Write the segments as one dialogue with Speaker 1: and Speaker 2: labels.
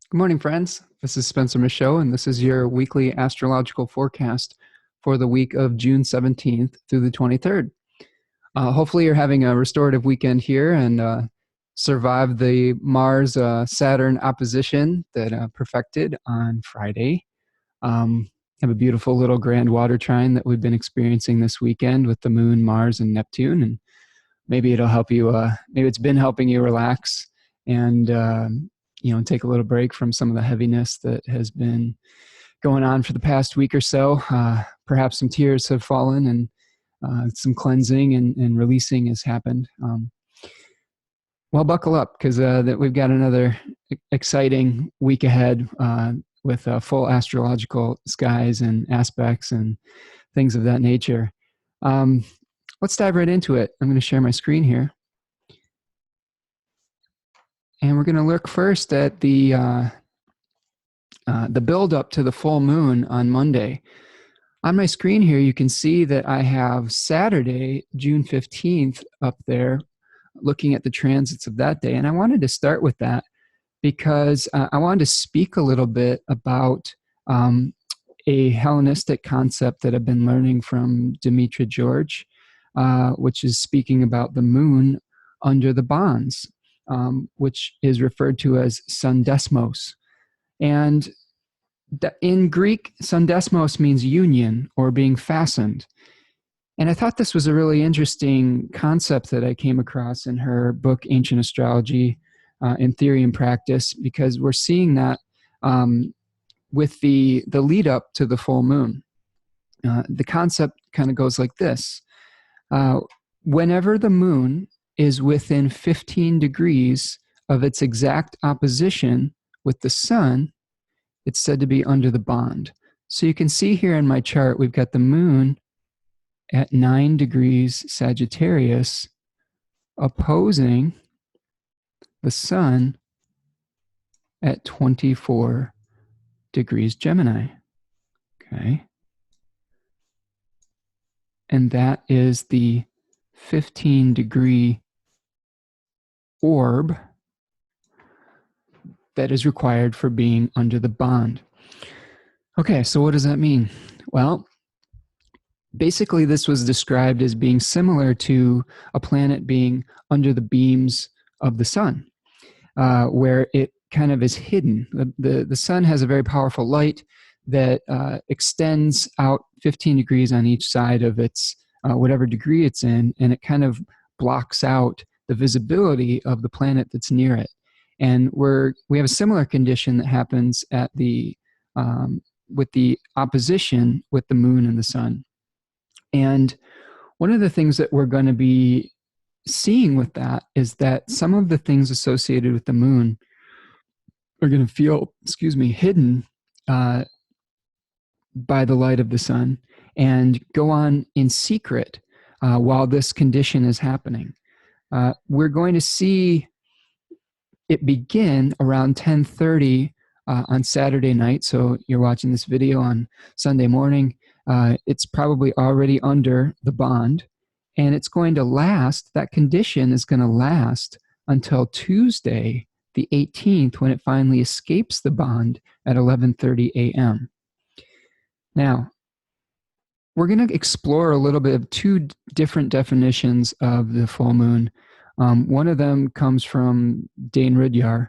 Speaker 1: Good morning, friends. This is Spencer Michaud, and this is your weekly astrological forecast for the week of June 17th through the 23rd. Hopefully, you're having a restorative weekend here and survived the Mars-Saturn opposition that perfected on Friday. Have a beautiful little grand water trine that we've been experiencing this weekend with the Moon, Mars, and Neptune, and maybe it'll help you. Maybe it's been helping you relax and take a little break from some of the heaviness that has been going on for the past week or so. Perhaps some tears have fallen and some cleansing and releasing has happened. Well, buckle up because we've got another exciting week ahead with full astrological skies and aspects and things of that nature. Let's dive right into it. I'm going to share my screen here. And we're going to look first at the build up to the full moon on Monday. On my screen here, you can see that I have Saturday, June 15th up there, looking at the transits of that day. And I wanted to start with that because I wanted to speak a little bit about a Hellenistic concept that I've been learning from Demetra George, which is speaking about the moon under the bonds. Which is referred to as sundesmos. And in Greek, sundesmos means union or being fastened. And I thought this was a really interesting concept that I came across in her book, Ancient Astrology in Theory and Practice, because we're seeing that with the lead up to the full moon. The concept kind of goes like this. Whenever the moon is within 15 degrees of its exact opposition with the sun, it's said to be under the bond. So you can see here in my chart, we've got the moon at 9 degrees Sagittarius opposing the sun at 24 degrees Gemini. Okay. And that is the 15-degree orb that is required for being under the bond. Okay, so what does that mean? Well, basically this was described as being similar to a planet being under the beams of the sun, where it kind of is hidden. The sun has a very powerful light that extends out 15 degrees on each side of its whatever degree it's in, and it kind of blocks out the visibility of the planet that's near it. And we have a similar condition that happens at with the opposition with the moon and the sun. And one of the things that we're going to be seeing with that is that some of the things associated with the moon are going to feel, hidden by the light of the sun and go on in secret while this condition is happening. We're going to see it begin around 10:30 on Saturday night. So you're watching this video on Sunday morning. It's probably already under the bond, and it's going to last. That condition is going to last until Tuesday, the 18th, when it finally escapes the bond at 11:30 a.m. Now, we're going to explore a little bit of two different definitions of the full moon. One of them comes from Dane Rudyard,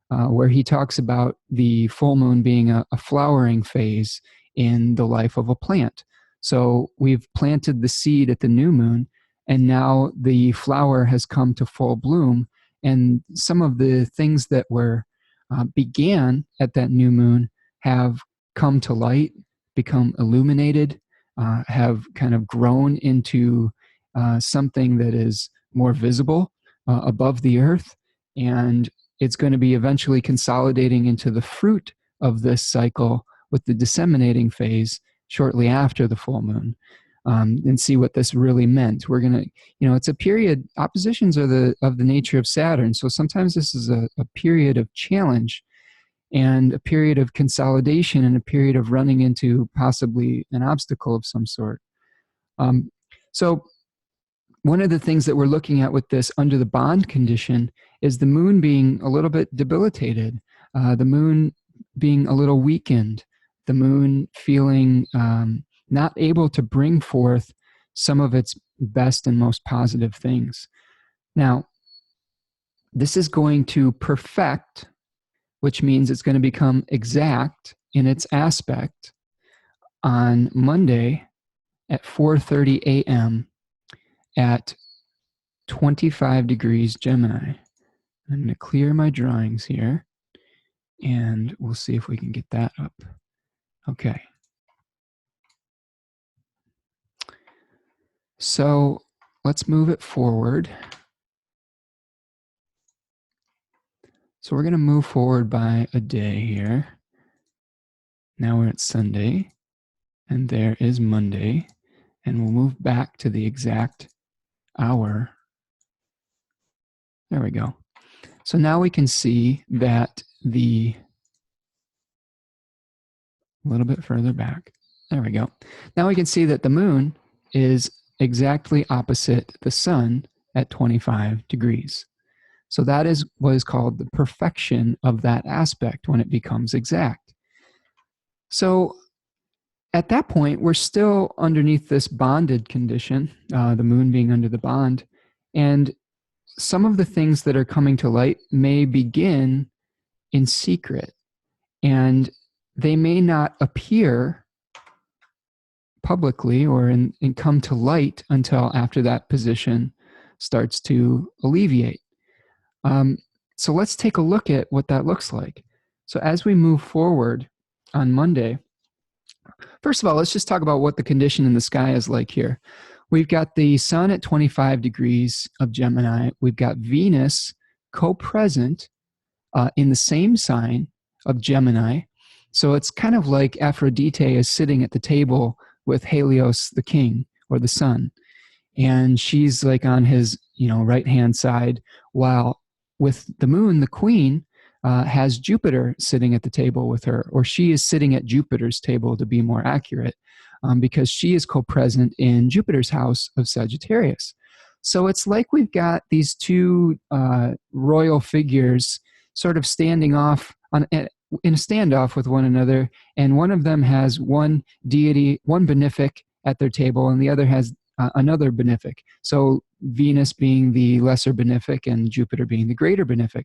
Speaker 1: where he talks about the full moon being a flowering phase in the life of a plant. So we've planted the seed at the new moon, and now the flower has come to full bloom, and some of the things that were began at that new moon have come to light, become illuminated, have kind of grown into something that is more visible above the earth, and it's going to be eventually consolidating into the fruit of this cycle with the disseminating phase shortly after the full moon, and see what this really meant. We're going to, it's a period, oppositions are of the nature of Saturn, so sometimes this is a period of challenge and a period of consolidation and a period of running into possibly an obstacle of some sort. So one of the things that we're looking at with this under the bond condition is the moon being a little bit debilitated, the moon being a little weakened, the moon feeling not able to bring forth some of its best and most positive things. Now, this is going to perfect, which means it's going to become exact in its aspect on Monday at 4:30 a.m. at 25 degrees Gemini. I'm going to clear my drawings here, and we'll see if we can get that up. Okay. So let's move it forward. So we're going to move forward by a day here. Now we're at Sunday, and there is Monday, and we'll move back to the exact hour. There we go. So now we can see that a little bit further back. There we go. Now we can see that the moon is exactly opposite the sun at 25 degrees. So that is what is called the perfection of that aspect when it becomes exact. So at that point, we're still underneath this bonded condition, the moon being under the bond, and some of the things that are coming to light may begin in secret, and they may not appear publicly or and come to light until after that position starts to alleviate. So let's take a look at what that looks like. So as we move forward on Monday, first of all, let's just talk about what the condition in the sky is like here. We've got the sun at 25 degrees of Gemini. We've got Venus co-present in the same sign of Gemini. So it's kind of like Aphrodite is sitting at the table with Helios, the king, or the sun. And she's like on his, right-hand side, while with the moon, the queen, has Jupiter sitting at the table with her, or she is sitting at Jupiter's table to be more accurate, because she is co-present in Jupiter's house of Sagittarius. So it's like we've got these two royal figures sort of standing off in a standoff with one another, and one of them has one deity, one benefic at their table, and the other has another benefic. So Venus being the lesser benefic and Jupiter being the greater benefic.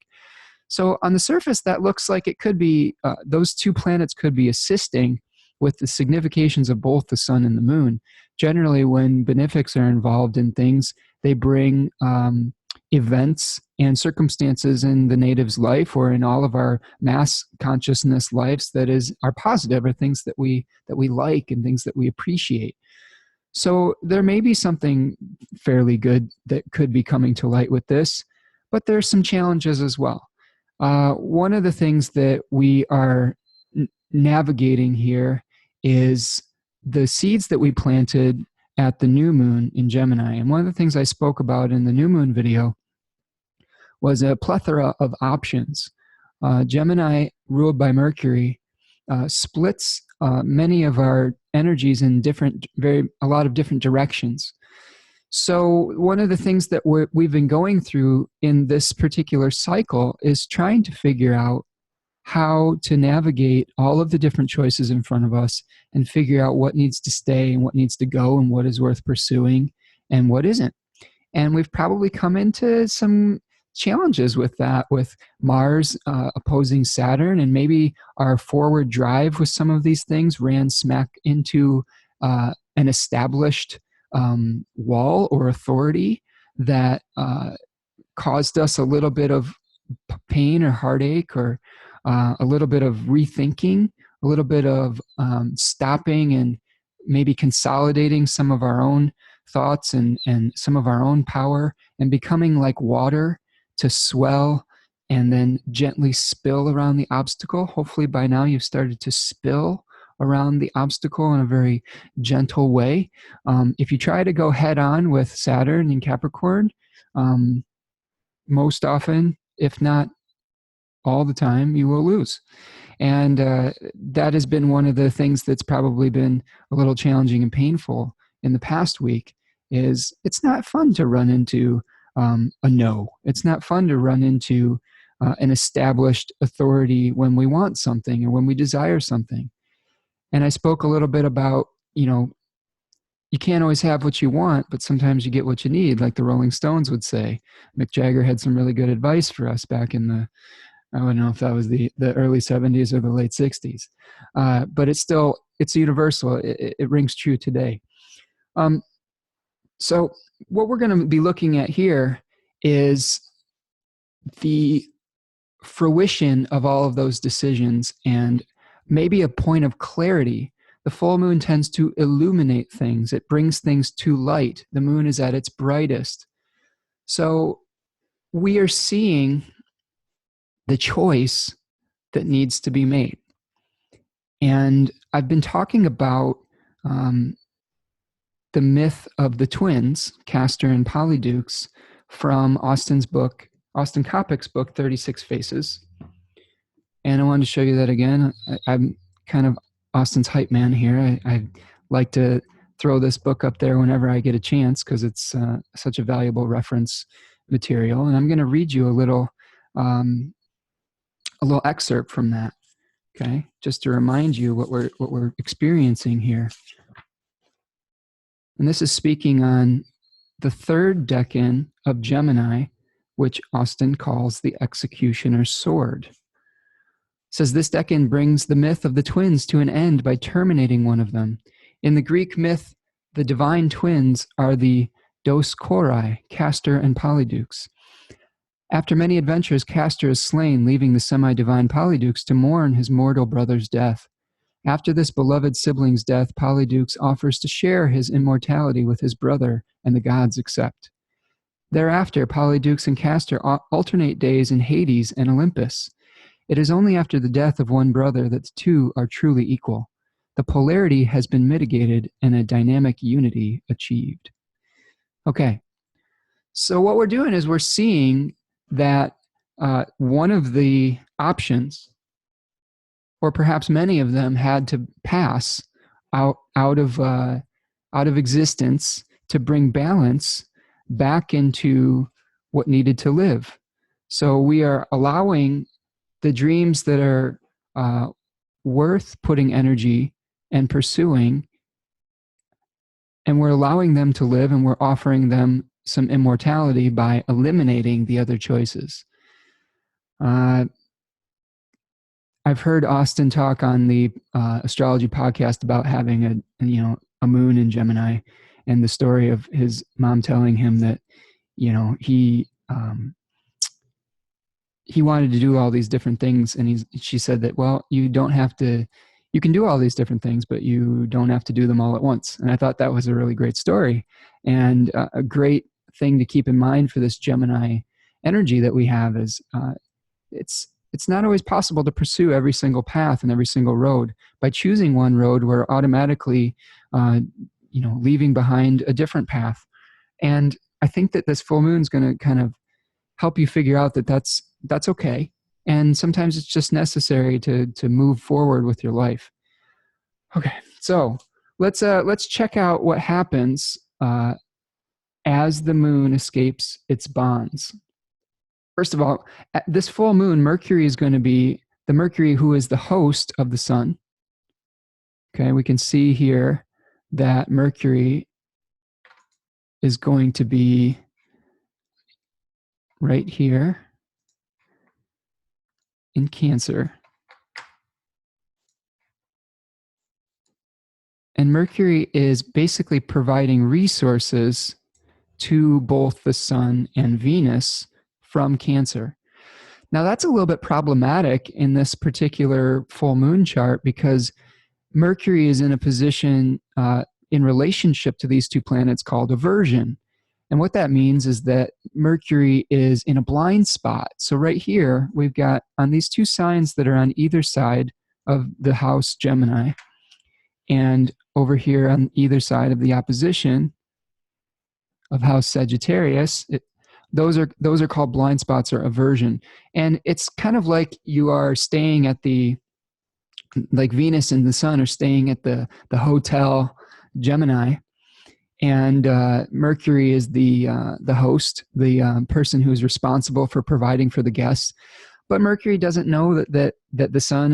Speaker 1: So on the surface, that looks like it could be, those two planets could be assisting with the significations of both the sun and the moon. Generally, when benefics are involved in things, they bring events and circumstances in the native's life or in all of our mass consciousness lives that are positive, or things that we like and things that we appreciate. So there may be something fairly good that could be coming to light with this, but there's some challenges as well. One of the things that we are navigating here is the seeds that we planted at the new moon in Gemini. And one of the things I spoke about in the new moon video was a plethora of options. Gemini, ruled by Mercury, splits many of our energies in a lot of different directions. So one of the things that we've been going through in this particular cycle is trying to figure out how to navigate all of the different choices in front of us and figure out what needs to stay and what needs to go and what is worth pursuing and what isn't. And we've probably come into some challenges with that, with Mars opposing Saturn, and maybe our forward drive with some of these things ran smack into an established wall or authority that caused us a little bit of pain or heartache, or a little bit of rethinking, a little bit of stopping and maybe consolidating some of our own thoughts and some of our own power, and becoming like water to swell and then gently spill around the obstacle. Hopefully by now you've started to spill around the obstacle in a very gentle way. If you try to go head on with Saturn in Capricorn, most often, if not all the time, you will lose. And that has been one of the things that's probably been a little challenging and painful in the past week, is it's not fun to run into a no. It's not fun to run into an established authority when we want something or when we desire something. And I spoke a little bit about, you can't always have what you want, but sometimes you get what you need, like the Rolling Stones would say. Mick Jagger had some really good advice for us back in I don't know if that was the early 70s or the late 60s. But it's universal. It rings true today. So what we're going to be looking at here is the fruition of all of those decisions and maybe a point of clarity. The full moon tends to illuminate things. It brings things to light. The moon is at its brightest. So we are seeing the choice that needs to be made. And I've been talking about the myth of the twins, Castor and Polydeuces, from Austin Coppock's book, 36 Faces. And I wanted to show you that again. I'm kind of Austin's hype man here. I like to throw this book up there whenever I get a chance because it's such a valuable reference material. And I'm going to read you a little excerpt from that, okay? Just to remind you what we're experiencing here. And this is speaking on the third decan of Gemini, which Austin calls the executioner's sword. It says this decan brings the myth of the twins to an end by terminating one of them. In the Greek myth, the divine twins are the dos chorai, Castor and Polydeuces. After many adventures, Castor is slain, leaving the semi-divine Polydeuces to mourn his mortal brother's death. After this beloved sibling's death, Polydeuces offers to share his immortality with his brother, and the gods accept. Thereafter, Polydeuces and Castor alternate days in Hades and Olympus. It is only after the death of one brother that the two are truly equal. The polarity has been mitigated and a dynamic unity achieved. Okay, so what we're doing is we're seeing that one of the options, or perhaps many of them, had to pass out of existence to bring balance back into what needed to live. So we are allowing the dreams that are worth putting energy and pursuing, and we're allowing them to live, and we're offering them some immortality by eliminating the other choices. I've heard Austin talk on the astrology podcast about having a moon in Gemini, and the story of his mom telling him that he wanted to do all these different things, and she said that, well, you can do all these different things, but you don't have to do them all at once. And I thought that was a really great story, and a great thing to keep in mind for this Gemini energy that we have is it's not always possible to pursue every single path and every single road. By choosing one road, we're automatically, leaving behind a different path. And I think that this full moon is going to kind of help you figure out that that's okay. And sometimes it's just necessary to move forward with your life. Okay, so let's check out what happens as the moon escapes its bonds. First of all, at this full moon, Mercury is going to be the Mercury who is the host of the sun. Okay, we can see here that Mercury is going to be right here in Cancer. And Mercury is basically providing resources to both the sun and Venus from Cancer. Now that's a little bit problematic in this particular full moon chart because Mercury is in a position in relationship to these two planets called aversion. And what that means is that Mercury is in a blind spot. So right here, we've got on these two signs that are on either side of the house Gemini, and over here on either side of the opposition of house Sagittarius, those are called blind spots or aversion. And it's kind of like you are staying at like Venus and the sun are staying at the hotel Gemini, And Mercury is the host, the person who is responsible for providing for the guests. But Mercury doesn't know that the Sun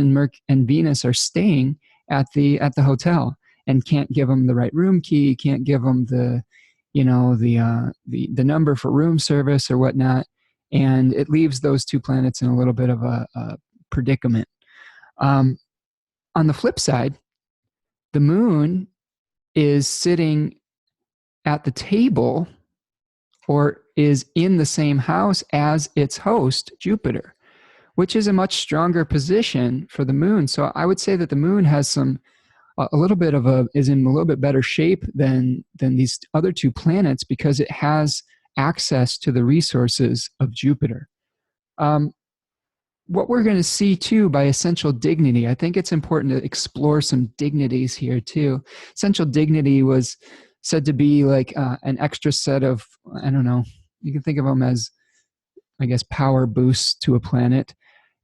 Speaker 1: and Venus are staying at the hotel and can't give them the right room key, can't give them the number for room service or whatnot, and it leaves those two planets in a little bit of a predicament. On the flip side, the Moon is sitting at the table or is in the same house as its host, Jupiter, which is a much stronger position for the Moon. So I would say that the Moon has is in a little bit better shape than these other two planets because it has access to the resources of Jupiter. What we're going to see too by essential dignity, I think it's important to explore some dignities here too. Essential dignity was said to be like an extra set of, I don't know, you can think of them as, I guess, power boosts to a planet.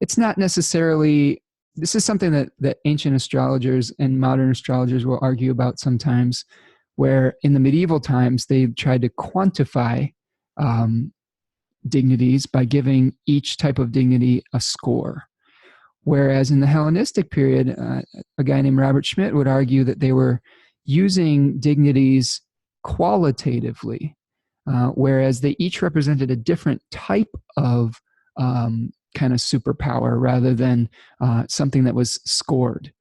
Speaker 1: It's not necessarily, this is something that ancient astrologers and modern astrologers will argue about sometimes, where in the medieval times they tried to quantify dignities by giving each type of dignity a score. Whereas in the Hellenistic period, a guy named Robert Schmidt would argue that they were using dignities qualitatively, whereas they each represented a different type of kind of superpower rather than something that was scored.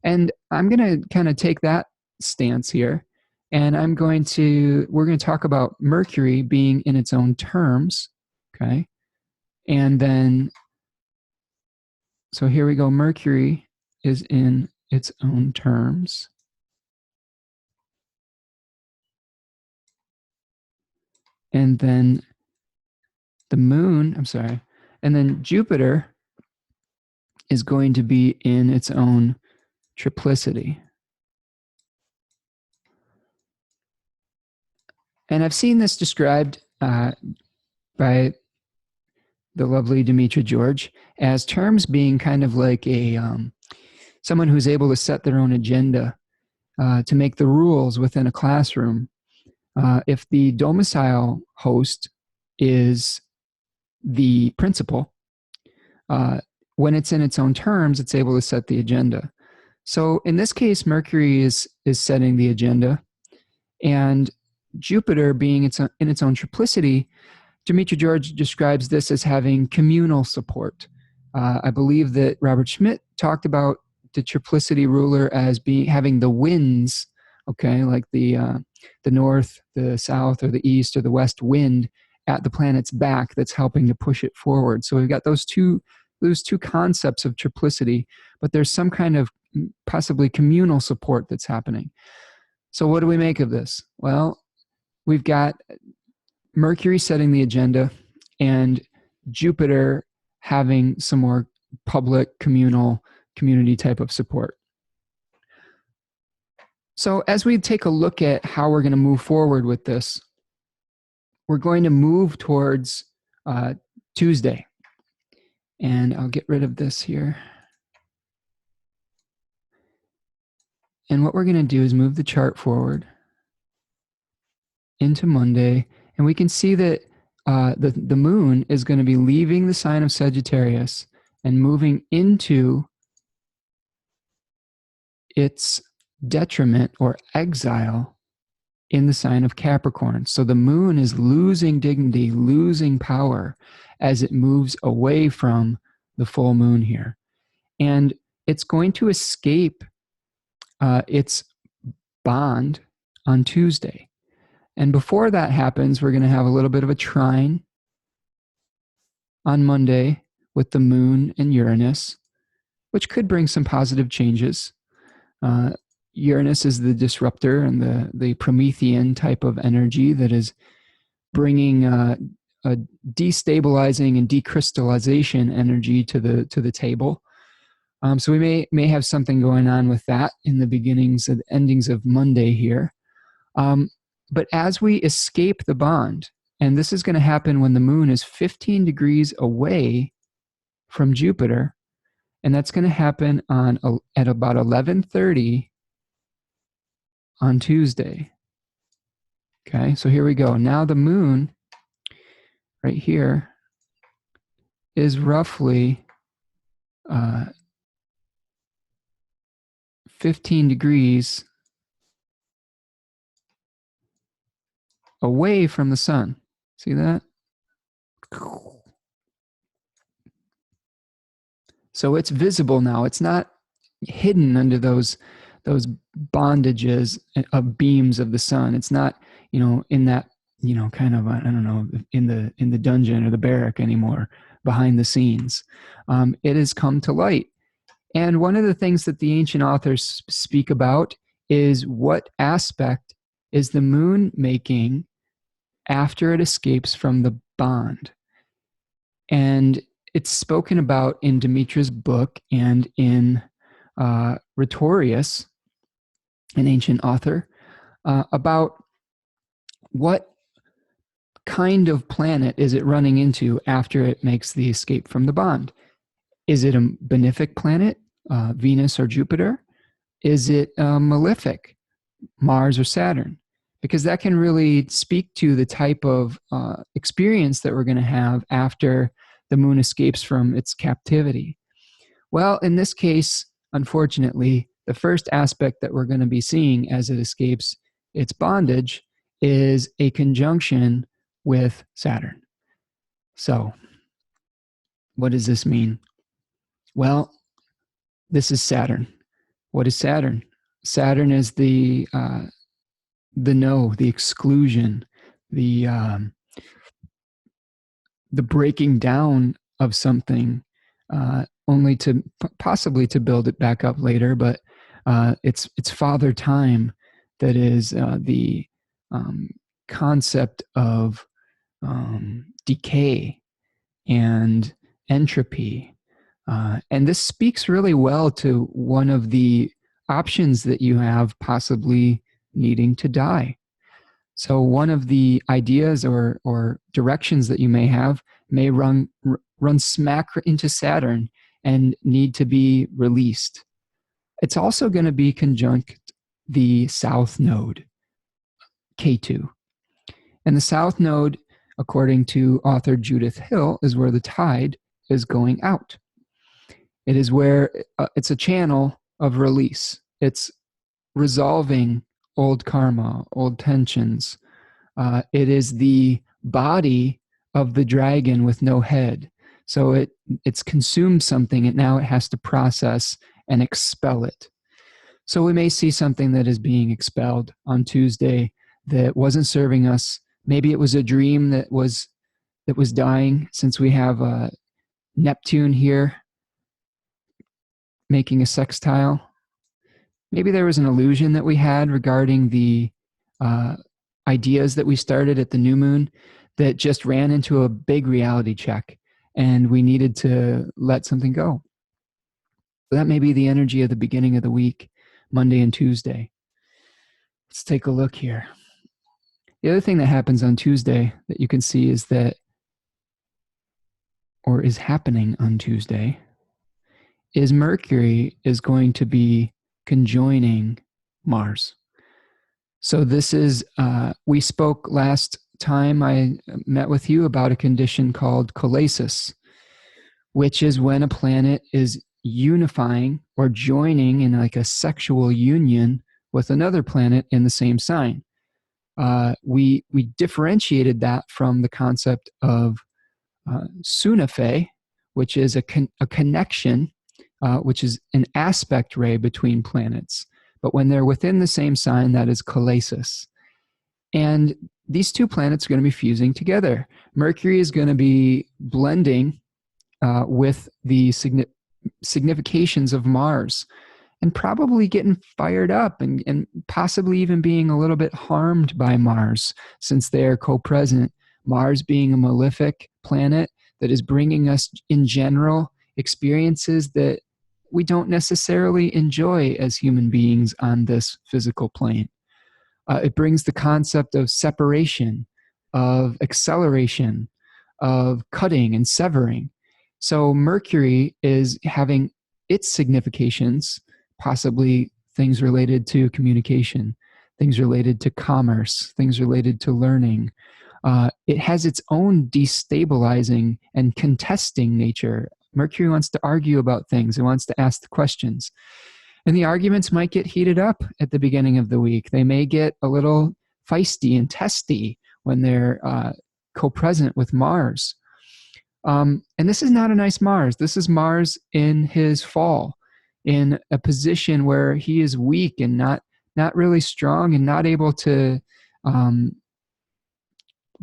Speaker 1: And I'm going to kind of take that stance here, and we're going to talk about Mercury being in its own terms, okay? And then, so here we go, Mercury is in its own terms. And then the Moon, and then Jupiter is going to be in its own triplicity. And I've seen this described by the lovely Demetra George as terms being kind of like someone who's able to set their own agenda, to make the rules within a classroom. If the domicile host is the principal, when it's in its own terms, it's able to set the agenda. So in this case, Mercury is setting the agenda, and Jupiter being in its own triplicity, Demetra George describes this as having communal support. I believe that Robert Schmidt talked about the triplicity ruler as having the winds, okay, like the north, the south, or the east, or the west wind at the planet's back that's helping to push it forward. So we've got those two concepts of triplicity, but there's some kind of possibly communal support that's happening. So what do we make of this? Well, we've got Mercury setting the agenda and Jupiter having some more public, community type of support. So as we take a look at how we're going to move forward with this, we're going to move towards Tuesday. And I'll get rid of this here. And what we're going to do is move the chart forward into Monday. And we can see that the Moon is going to be leaving the sign of Sagittarius and moving into its detriment or exile in the sign of Capricorn. So the Moon is losing dignity, losing power as it moves away from the full moon here. And it's going to escape its bond on Tuesday. And before that happens, we're going to have a little bit of a trine on Monday with the Moon and Uranus, which could bring some positive changes. Uranus is the disruptor and the Promethean type of energy that is bringing a destabilizing and decrystallization energy to the table. So we may have something going on with that in the beginnings and endings of Monday here. But as we escape the bond, and this is going to happen when the Moon is 15 degrees away from Jupiter, and that's going to happen at about 11:30 on Tuesday. Okay, so here we go. Now the moon right here is roughly 15 degrees away from the sun. See that? So it's visible now. It's not hidden under those bondages of beams of the sun. It's not, in that, kind of, I don't know, in the dungeon or the barrack anymore, behind the scenes. It has come to light. And one of the things that the ancient authors speak about is what aspect is the moon making after it escapes from the bond. And it's spoken about in Demetra's book and in Rhetorius, an ancient author, about what kind of planet is it running into after it makes the escape from the bond. Is it a benefic planet, Venus or Jupiter? Is it malefic, Mars or Saturn? Because that can really speak to the type of experience that we're going to have after the moon escapes from its captivity. Well, in this case, unfortunately, the first aspect that we're going to be seeing as it escapes its bondage is a conjunction with Saturn. So, what does this mean? Well, this is Saturn. What is Saturn? Saturn is the no, the exclusion, the breaking down of something, only to possibly to build it back up later. But it's Father Time that is the concept of decay and entropy. And this speaks really well to one of the options that you have, possibly needing to die. So one of the ideas or directions that you may have may run smack into Saturn and need to be released. It's also going to be conjunct the South Node, K2. And the South Node, according to author Judith Hill, is where the tide is going out. It is where it's a channel of release. It's resolving old karma, old tensions. It is the body of the dragon with no head. So it's consumed something, and now it has to process and expel it. So we may see something that is being expelled on Tuesday that wasn't serving us. Maybe it was a dream that was dying, since we have Neptune here making a sextile. Maybe there was an illusion that we had regarding the ideas that we started at the new moon that just ran into a big reality check, and we needed to let something go. So that may be the energy of the beginning of the week, Monday and Tuesday. Let's take a look here. The other thing that happens on Tuesday that you can see is that, or is happening on Tuesday, is Mercury is going to be conjoining Mars. So this is, we spoke last time I met with you about a condition called cholasis, which is when a planet is unifying or joining in like a sexual union with another planet in the same sign. We differentiated that from the concept of sunaphe, which is a connection, which is an aspect ray between planets. But when they're within the same sign, that is cholasis. And these two planets are going to be fusing together. Mercury is going to be blending with the significations of Mars, and probably getting fired up and possibly even being a little bit harmed by Mars, since they are co-present. Mars being a malefic planet that is bringing us, in general, experiences that we don't necessarily enjoy as human beings on this physical plane. It brings the concept of separation, of acceleration, of cutting and severing. So Mercury is having its significations, possibly things related to communication, things related to commerce, things related to learning. It has its own destabilizing and contesting nature. Mercury wants to argue about things. It wants to ask the questions. And the arguments might get heated up at the beginning of the week. They may get a little feisty and testy when they're co-present with Mars. And this is not a nice Mars. This is Mars in his fall, in a position where he is weak and not really strong and not able to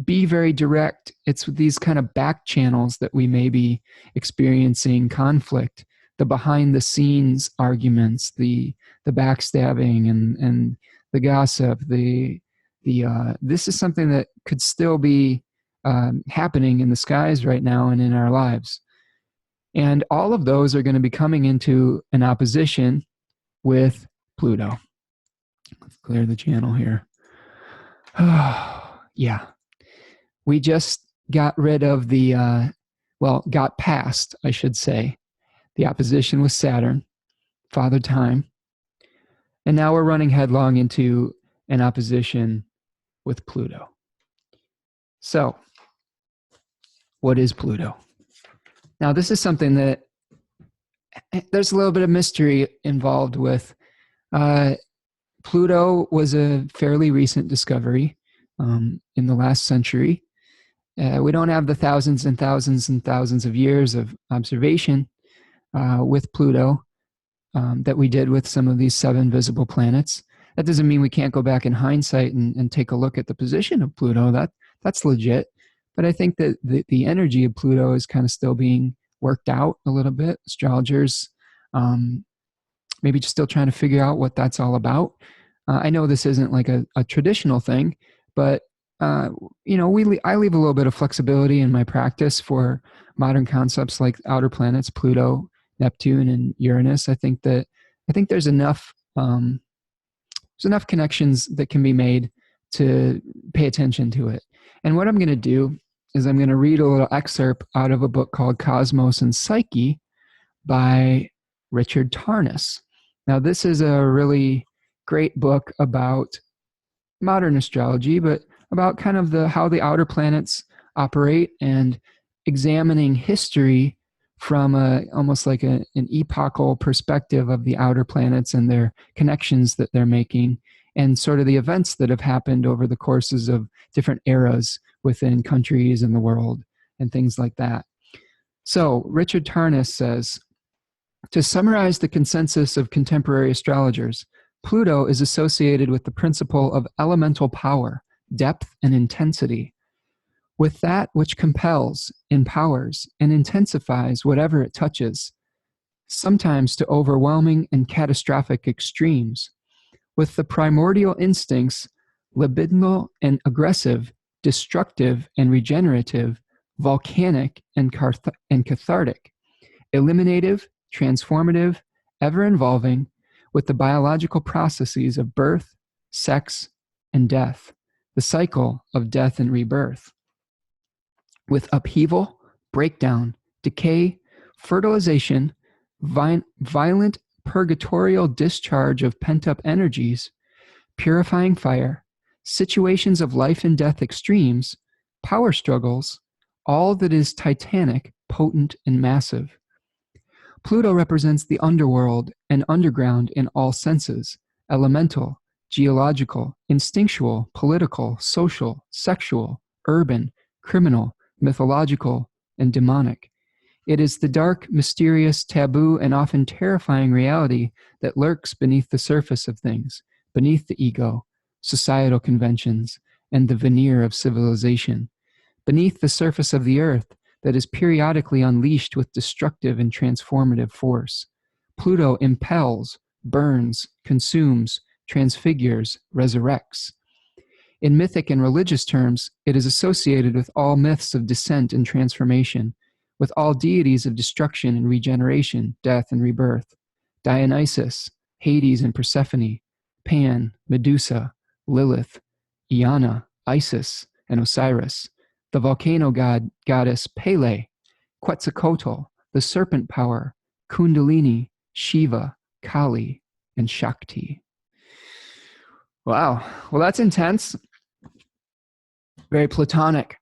Speaker 1: be very direct. It's these kind of back channels that we may be experiencing conflict, the behind the scenes arguments, the backstabbing and the gossip, this is something that could still be happening in the skies right now and in our lives. And all of those are going to be coming into an opposition with Pluto. Let's clear the channel here. Yeah. We just got rid of got past, I should say, the opposition with Saturn, Father Time. And now we're running headlong into an opposition with Pluto. So, what is Pluto? Now, this is something that there's a little bit of mystery involved with. Pluto was a fairly recent discovery in the last century. We don't have the thousands and thousands and thousands of years of observation with Pluto that we did with some of these 7 visible planets. That doesn't mean we can't go back in hindsight and take a look at the position of Pluto. That's legit. But I think that the energy of Pluto is kind of still being worked out a little bit. Astrologers maybe just still trying to figure out what that's all about. I know this isn't like a traditional thing, but I leave a little bit of flexibility in my practice for modern concepts like outer planets, Pluto, Neptune, and Uranus. I think there's enough connections that can be made to pay attention to it. And what I'm going to do is I'm going to read a little excerpt out of a book called Cosmos and Psyche by Richard Tarnas. Now, this is a really great book about modern astrology, but about kind of how the outer planets operate and examining history from almost like an epochal perspective of the outer planets and their connections that they're making and sort of the events that have happened over the courses of different eras within countries in the world and things like that. So Richard Tarnas says, to summarize the consensus of contemporary astrologers, Pluto is associated with the principle of elemental power, depth, and intensity, with that which compels, empowers, and intensifies whatever it touches, sometimes to overwhelming and catastrophic extremes, with the primordial instincts, libidinal and aggressive, destructive and regenerative, volcanic and cathartic, eliminative, transformative, ever-involving, with the biological processes of birth, sex, and death, the cycle of death and rebirth, with upheaval, breakdown, decay, fertilization, violent purgatorial discharge of pent-up energies, purifying fire, situations of life and death extremes, power struggles, all that is titanic, potent, and massive. Pluto represents the underworld and underground in all senses, elemental, geological, instinctual, political, social, sexual, urban, criminal, mythological, and demonic. It is the dark, mysterious, taboo, and often terrifying reality that lurks beneath the surface of things, beneath the ego, societal conventions, and the veneer of civilization, beneath the surface of the earth that is periodically unleashed with destructive and transformative force. Pluto impels, burns, consumes, transfigures, resurrects. In mythic and religious terms, it is associated with all myths of descent and transformation, with all deities of destruction and regeneration, death and rebirth. Dionysus, Hades and Persephone, Pan, Medusa, Lilith, Iana, Isis, and Osiris, the volcano goddess Pele, Quetzalcoatl, the serpent power, Kundalini, Shiva, Kali, and Shakti. Wow. Well, that's intense. Very platonic.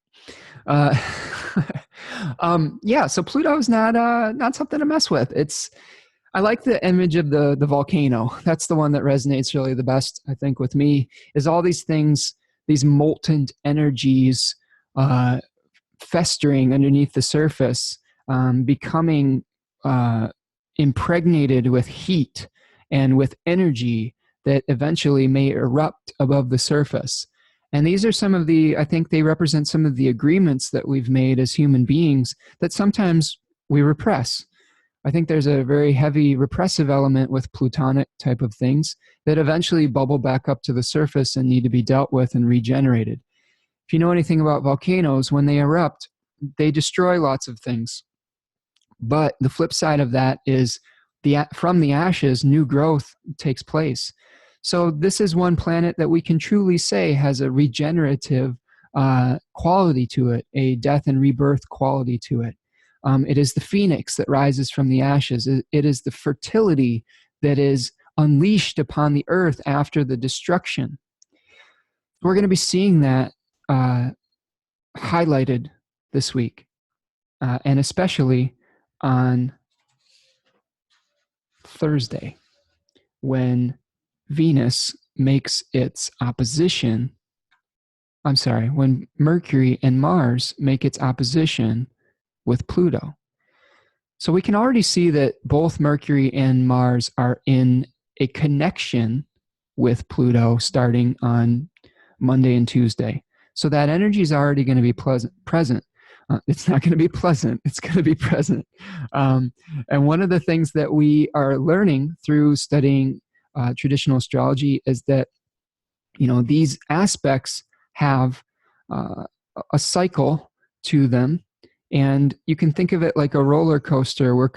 Speaker 1: Uh, yeah. So Pluto's not something to mess with. I like the image of the volcano. That's the one that resonates really the best, I think, with me. Is all these things, these molten energies, festering underneath the surface, becoming impregnated with heat and with energy that eventually may erupt above the surface. And these are some of the, I think they represent some of the agreements that we've made as human beings that sometimes we repress. I think there's a very heavy repressive element with plutonic type of things that eventually bubble back up to the surface and need to be dealt with and regenerated. If you know anything about volcanoes, when they erupt, they destroy lots of things. But the flip side of that is from the ashes, new growth takes place. So this is one planet that we can truly say has a regenerative quality to it, a death and rebirth quality to it. It is the phoenix that rises from the ashes. It is the fertility that is unleashed upon the earth after the destruction. We're going to be seeing that highlighted this week, and especially on Thursday, when Venus makes its opposition. I'm sorry, when Mercury and Mars make its opposition with Pluto. So we can already see that both Mercury and Mars are in a connection with Pluto starting on Monday and Tuesday. So that energy is already going to be present. It's not going to be pleasant. It's going to be present. And one of the things that we are learning through studying traditional astrology is that, you know, these aspects have a cycle to them. And you can think of it like a roller coaster. We're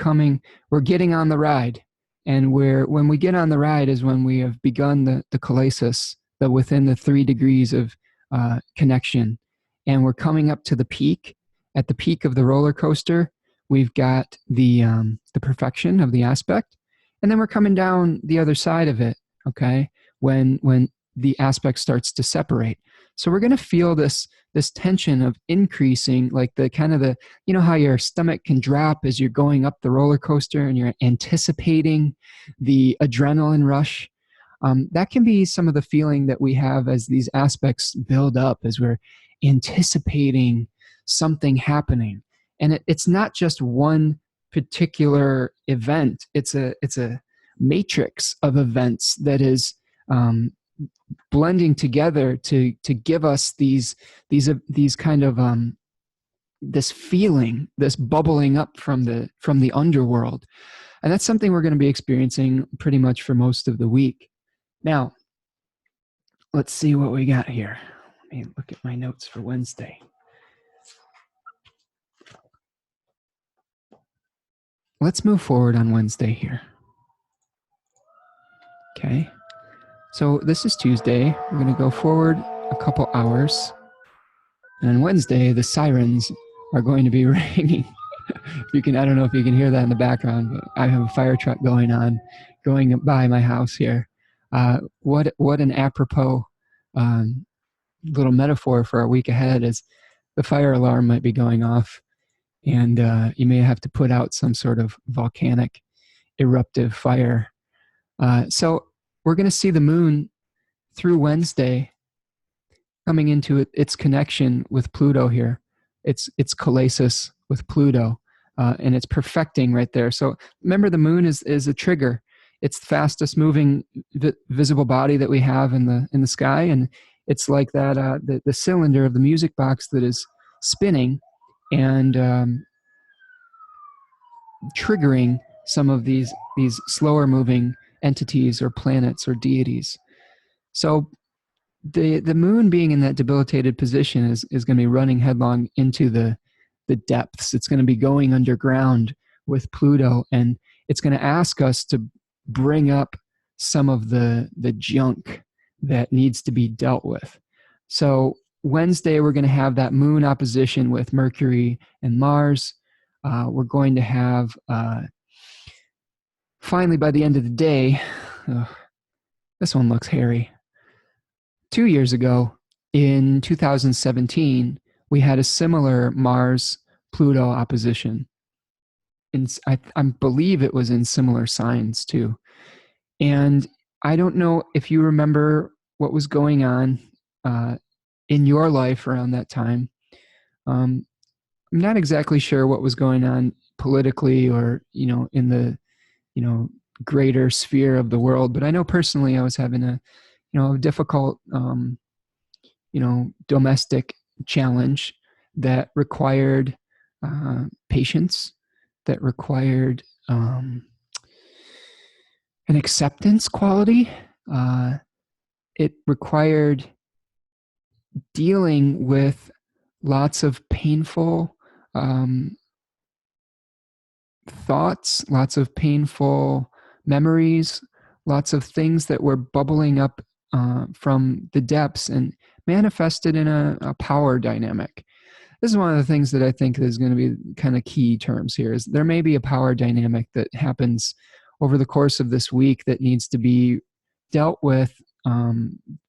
Speaker 1: getting on the ride. And when we get on the ride is when we have begun the kalesis, within the 3 degrees of connection. And we're coming up to the peak. At the peak of the roller coaster, we've got the perfection of the aspect. And then we're coming down the other side of it, okay, when the aspect starts to separate. So we're going to feel this tension of increasing, like the kind of the, you know, how your stomach can drop as you're going up the roller coaster and you're anticipating the adrenaline rush. That can be some of the feeling that we have as these aspects build up, as we're anticipating something happening. And it's not just one particular event. It's a matrix of events that is blending together to give us these kind of this feeling, this bubbling up from the underworld. And that's something we're going to be experiencing pretty much for most of the week. Now, let's see what we got here. Let me look at my notes for Wednesday. Let's move forward on Wednesday here. Okay. So this is Tuesday. We're going to go forward a couple hours. And on Wednesday, the sirens are going to be ringing. I don't know if you can hear that in the background, but I have a fire truck going by my house here. What an apropos little metaphor for our week ahead is the fire alarm might be going off, and you may have to put out some sort of volcanic eruptive fire. So we're going to see the moon through Wednesday coming into its connection with Pluto here. It's kalesis with Pluto, and it's perfecting right there. So remember, the moon is a trigger. It's the fastest moving visible body that we have in the sky, and it's like that the cylinder of the music box that is spinning and triggering some of these slower moving entities or planets or deities. So the moon being in that debilitated position is going to be running headlong into the depths. It's going to be going underground with Pluto, and it's going to ask us to bring up some of the junk that needs to be dealt with. So Wednesday, we're going to have that moon opposition with Mercury and Mars. We're going to have, finally, by the end of the day, this one looks hairy. 2 years ago, in 2017, we had a similar Mars-Pluto opposition. I believe it was in similar signs too. And I don't know if you remember what was going on in your life around that time. I'm not exactly sure what was going on politically or, in the, greater sphere of the world, but I know personally I was having a, difficult, domestic challenge that required patience, that required an acceptance quality. It required dealing with lots of painful thoughts, lots of painful memories, lots of things that were bubbling up from the depths and manifested in a power dynamic. This is one of the things that I think is going to be kind of key terms here, is there may be a power dynamic that happens over the course of this week that needs to be dealt with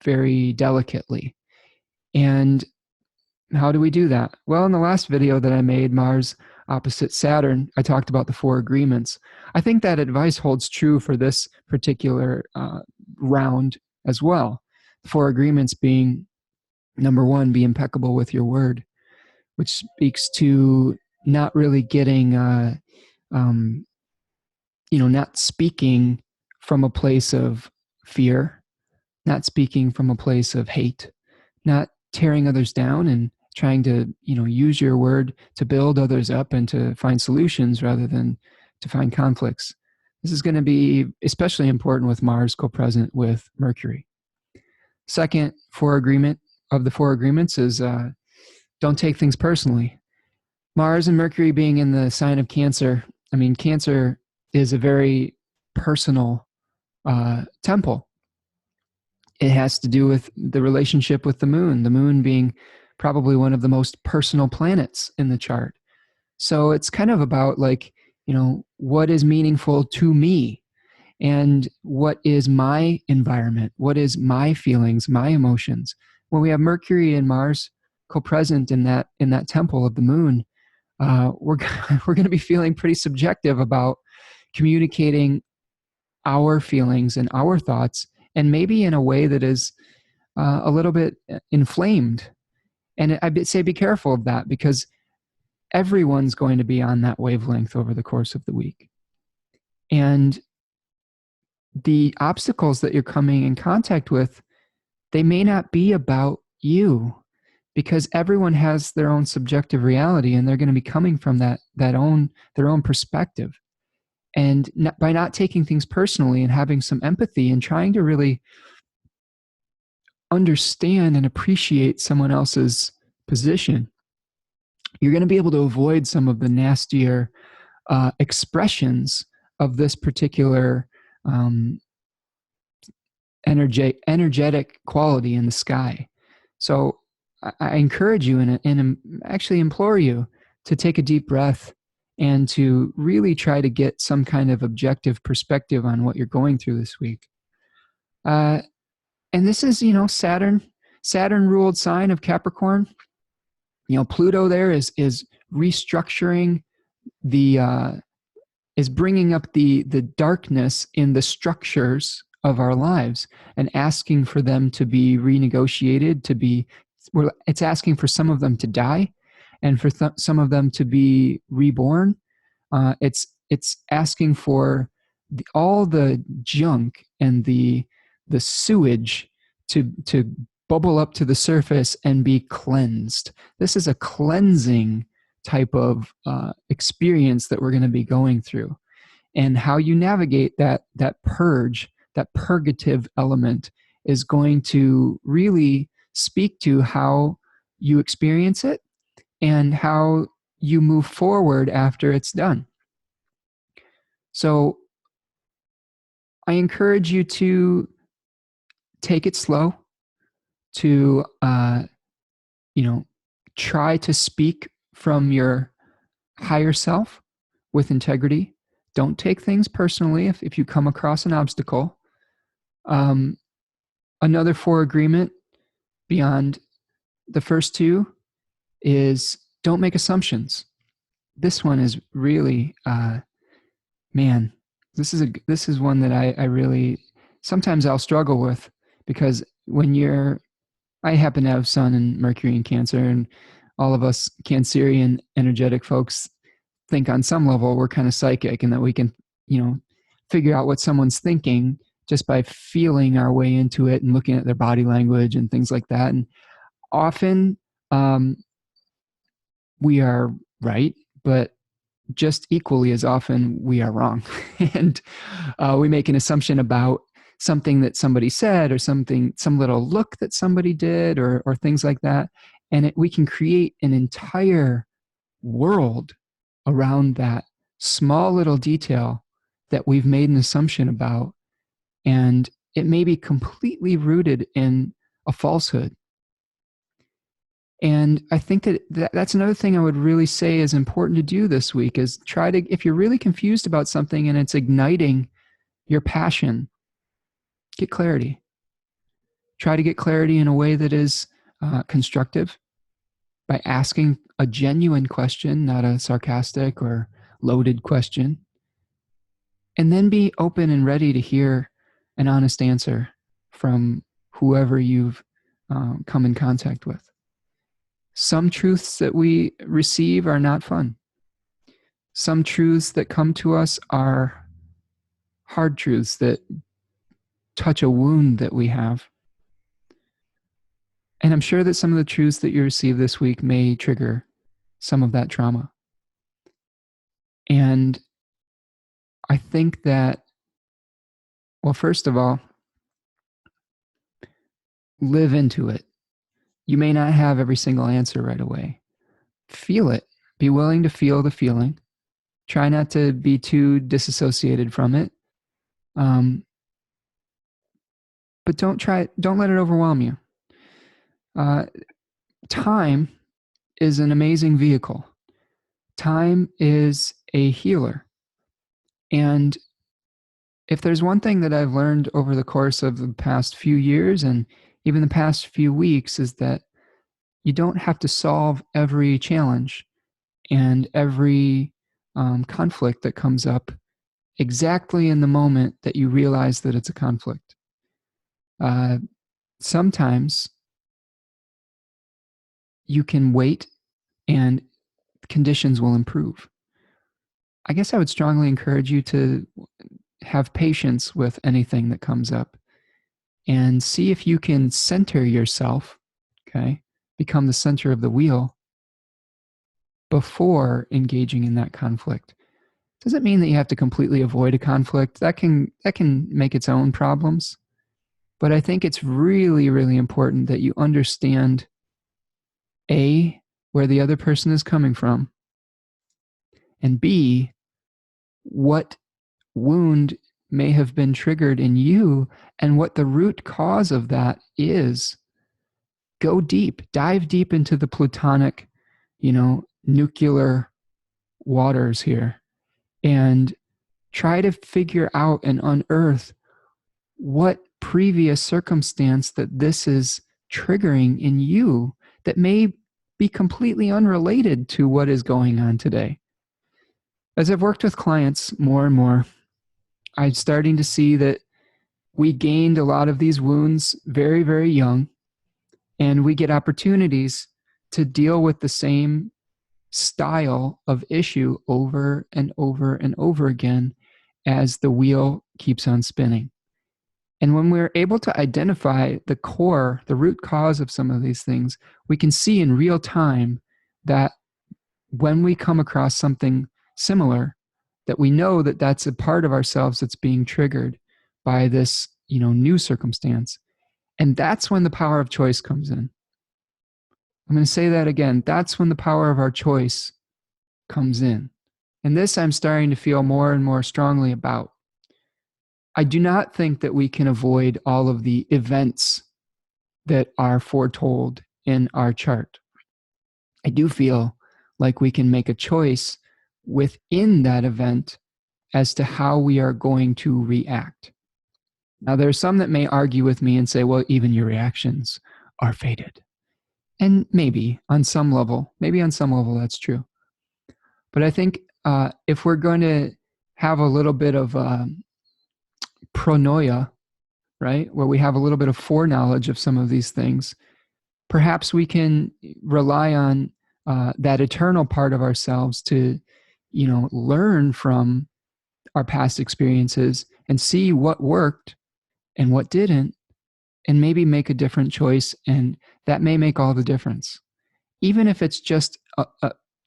Speaker 1: very delicately. And how do we do that? Well, in the last video that I made, Mars opposite Saturn, I talked about the 4 agreements. I think that advice holds true for this particular round as well. The 4 agreements being, number 1, be impeccable with your word, which speaks to not really getting, not speaking from a place of fear, not speaking from a place of hate, not tearing others down and trying to, use your word to build others up and to find solutions rather than to find conflicts. This is going to be especially important with Mars co-present with Mercury. Second, of the 4 agreements is don't take things personally. Mars and Mercury being in the sign of Cancer, Cancer is a very personal temple. It has to do with the relationship with the moon being probably one of the most personal planets in the chart. So it's kind of about what is meaningful to me and what is my environment, what is my feelings, my emotions. When we have Mercury and Mars co-present in that temple of the moon, we're going to be feeling pretty subjective about communicating our feelings and our thoughts, and maybe in a way that is a little bit inflamed. And I'd say be careful of that, because everyone's going to be on that wavelength over the course of the week. And the obstacles that you're coming in contact with, they may not be about you, because everyone has their own subjective reality, and they're going to be coming from their own perspective. And by not taking things personally and having some empathy and trying to really understand and appreciate someone else's position, you're going to be able to avoid some of the nastier expressions of this particular energetic quality in the sky. So I encourage you and actually implore you to take a deep breath and to really try to get some kind of objective perspective on what you're going through this week. And this is, Saturn ruled sign of Capricorn. Pluto there is restructuring is bringing up the darkness in the structures of our lives and asking for them to be renegotiated, it's asking for some of them to die and for some of them to be reborn. It's asking for all the junk and the sewage to bubble up to the surface and be cleansed. This is a cleansing type of experience that we're going to be going through. And how you navigate that purge, that purgative element, is going to really speak to how you experience it and how you move forward after it's done. So I encourage you to take it slow, to try to speak from your higher self with integrity. Don't take things personally if you come across an obstacle. Another 4 agreement beyond the first two is don't make assumptions. This one is really, man, this is one that I really, sometimes I'll struggle with, because I happen to have Sun and Mercury in Cancer, and all of us Cancerian energetic folks think on some level we're kind of psychic, and that we can, figure out what someone's thinking just by feeling our way into it and looking at their body language and things like that. And often we are right, but just equally as often we are wrong. And we make an assumption about something that somebody said, or some little look that somebody did, or things like that. And we can create an entire world around that small little detail that we've made an assumption about. And it may be completely rooted in a falsehood. And I think that's another thing I would really say is important to do this week, is if you're really confused about something and it's igniting your passion, get clarity. Try to get clarity in a way that is constructive, by asking a genuine question, not a sarcastic or loaded question. And then be open and ready to hear an honest answer from whoever you've come in contact with. Some truths that we receive are not fun. Some truths that come to us are hard truths that touch a wound that we have. And I'm sure that some of the truths that you receive this week may trigger some of that trauma. And I think that, well, first of all, live into it. You may not have every single answer right away. Feel it. Be willing to feel the feeling. Try not to be too disassociated from it. But don't let it overwhelm you. Time is an amazing vehicle. Time is a healer. And if there's one thing that I've learned over the course of the past few years, and even the past few weeks, is that you don't have to solve every challenge and every conflict that comes up exactly in the moment that you realize that it's a conflict. Sometimes you can wait and conditions will improve. I guess I would strongly encourage you to have patience with anything that comes up, and see if you can center yourself, okay? Become the center of the wheel before engaging in that conflict. Doesn't mean that you have to completely avoid a conflict. That can make its own problems. But I think it's really, really important that you understand, A, where the other person is coming from, and B, what wound may have been triggered in you and what the root cause of that is. Go deep, dive deep into the Plutonic, nuclear waters here, and try to figure out and unearth what previous circumstance that this is triggering in you that may be completely unrelated to what is going on today. As I've worked with clients more and more, I'm starting to see that we gained a lot of these wounds very, very young, and we get opportunities to deal with the same style of issue over and over and over again as the wheel keeps on spinning. And when we're able to identify the core, the root cause of some of these things, we can see in real time that when we come across something similar, that we know that that's a part of ourselves that's being triggered by this, new circumstance. And that's when the power of choice comes in. I'm going to say that again. That's when the power of our choice comes in. And this I'm starting to feel more and more strongly about. I do not think that we can avoid all of the events that are foretold in our chart. I do feel like we can make a choice within that event as to how we are going to react. Now, there are some that may argue with me and say, well, even your reactions are fated. And maybe on some level that's true. But I think if we're going to have a little bit of pronoia, right, where we have a little bit of foreknowledge of some of these things, perhaps we can rely on that eternal part of ourselves to, learn from our past experiences and see what worked and what didn't, and maybe make a different choice. And that may make all the difference. Even if it's just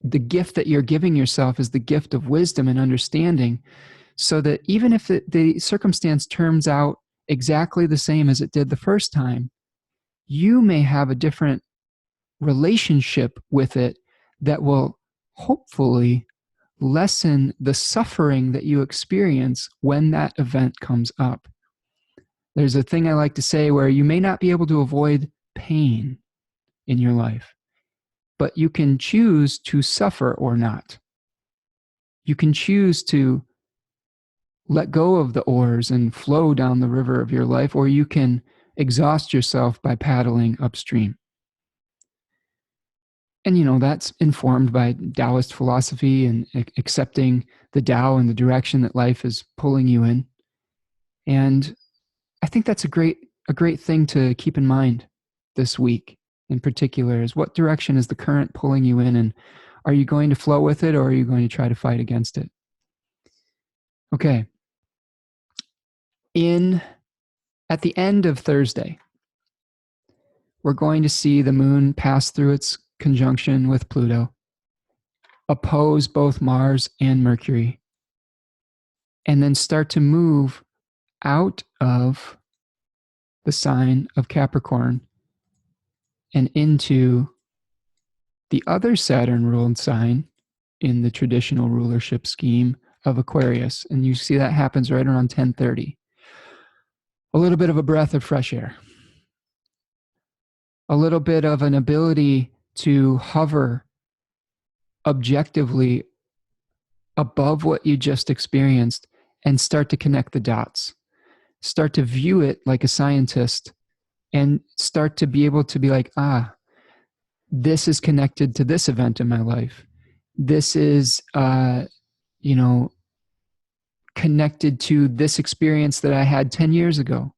Speaker 1: the gift that you're giving yourself is the gift of wisdom and understanding, so that even if the circumstance turns out exactly the same as it did the first time, you may have a different relationship with it that will hopefully lessen the suffering that you experience when that event comes up. There's a thing I like to say where you may not be able to avoid pain in your life, but you can choose to suffer or not. You can choose to let go of the oars and flow down the river of your life, or you can exhaust yourself by paddling upstream. And that's informed by Taoist philosophy and accepting the Tao and the direction that life is pulling you in. And I think that's a great thing to keep in mind this week in particular, is what direction is the current pulling you in, and are you going to flow with it, or are you going to try to fight against it? Okay. At the end of Thursday, we're going to see the moon pass through its conjunction with Pluto, oppose both Mars and Mercury, and then start to move out of the sign of Capricorn and into the other Saturn-ruled sign in the traditional rulership scheme of Aquarius. And you see that happens right around 10:30. A little bit of a breath of fresh air. A little bit of an ability to hover objectively above what you just experienced and start to connect the dots. Start to view it like a scientist and start to be able to be like, this is connected to this event in my life. This is, connected to this experience that I had 10 years ago.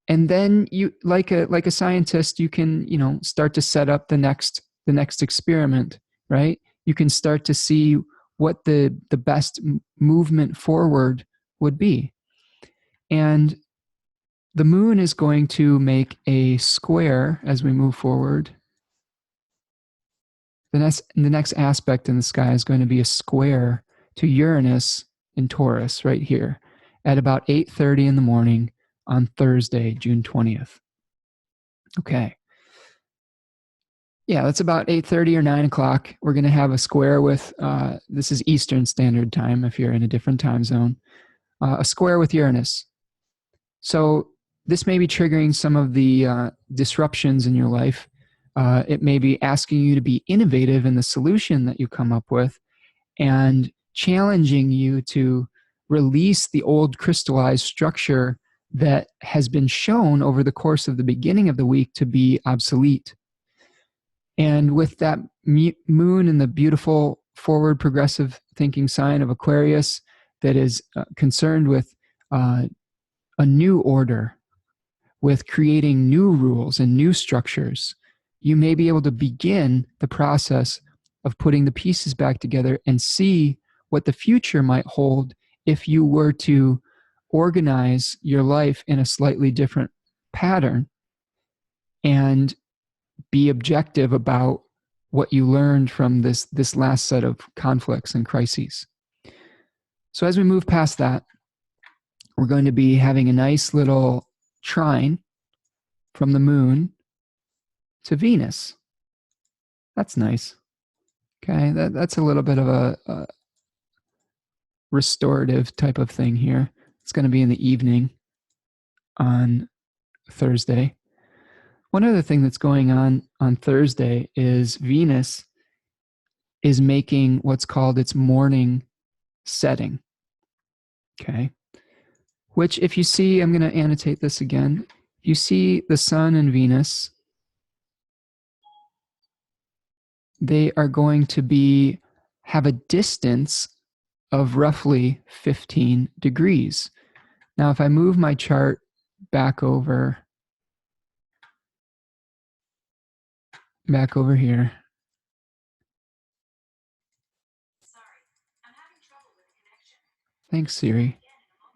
Speaker 1: And then you, like a scientist, you can, start to set up the next experiment, right? You can start to see what the best movement forward would be. And the moon is going to make a square as we move forward. The next aspect in the sky is going to be a square to Uranus in Taurus right here at about 8:30 in the morning on Thursday, June 20th. Okay. Yeah, that's about 8:30 or 9 o'clock. We're going to have a square with, this is Eastern Standard Time if you're in a different time zone, a square with Uranus. So this may be triggering some of the disruptions in your life. It may be asking you to be innovative in the solution that you come up with and challenging you to release the old crystallized structure that has been shown over the course of the beginning of the week to be obsolete. And with that moon in the beautiful forward progressive thinking sign of Aquarius that is concerned with a new order, with creating new rules and new structures, you may be able to begin the process of putting the pieces back together and see what the future might hold if you were to organize your life in a slightly different pattern and be objective about what you learned from this last set of conflicts and crises. So as we move past that, we're going to be having a nice little trine from the moon to Venus. That's nice. Okay, that's a little bit of a restorative type of thing here. It's going to be in the evening on Thursday. One other thing that's going on Thursday is Venus is making what's called its morning setting. Okay. Which, if you see, I'm going to annotate this again. You see the Sun and Venus, they are going to have a distance of roughly 15 degrees. Now, if I move my chart back over here. Thanks, Siri.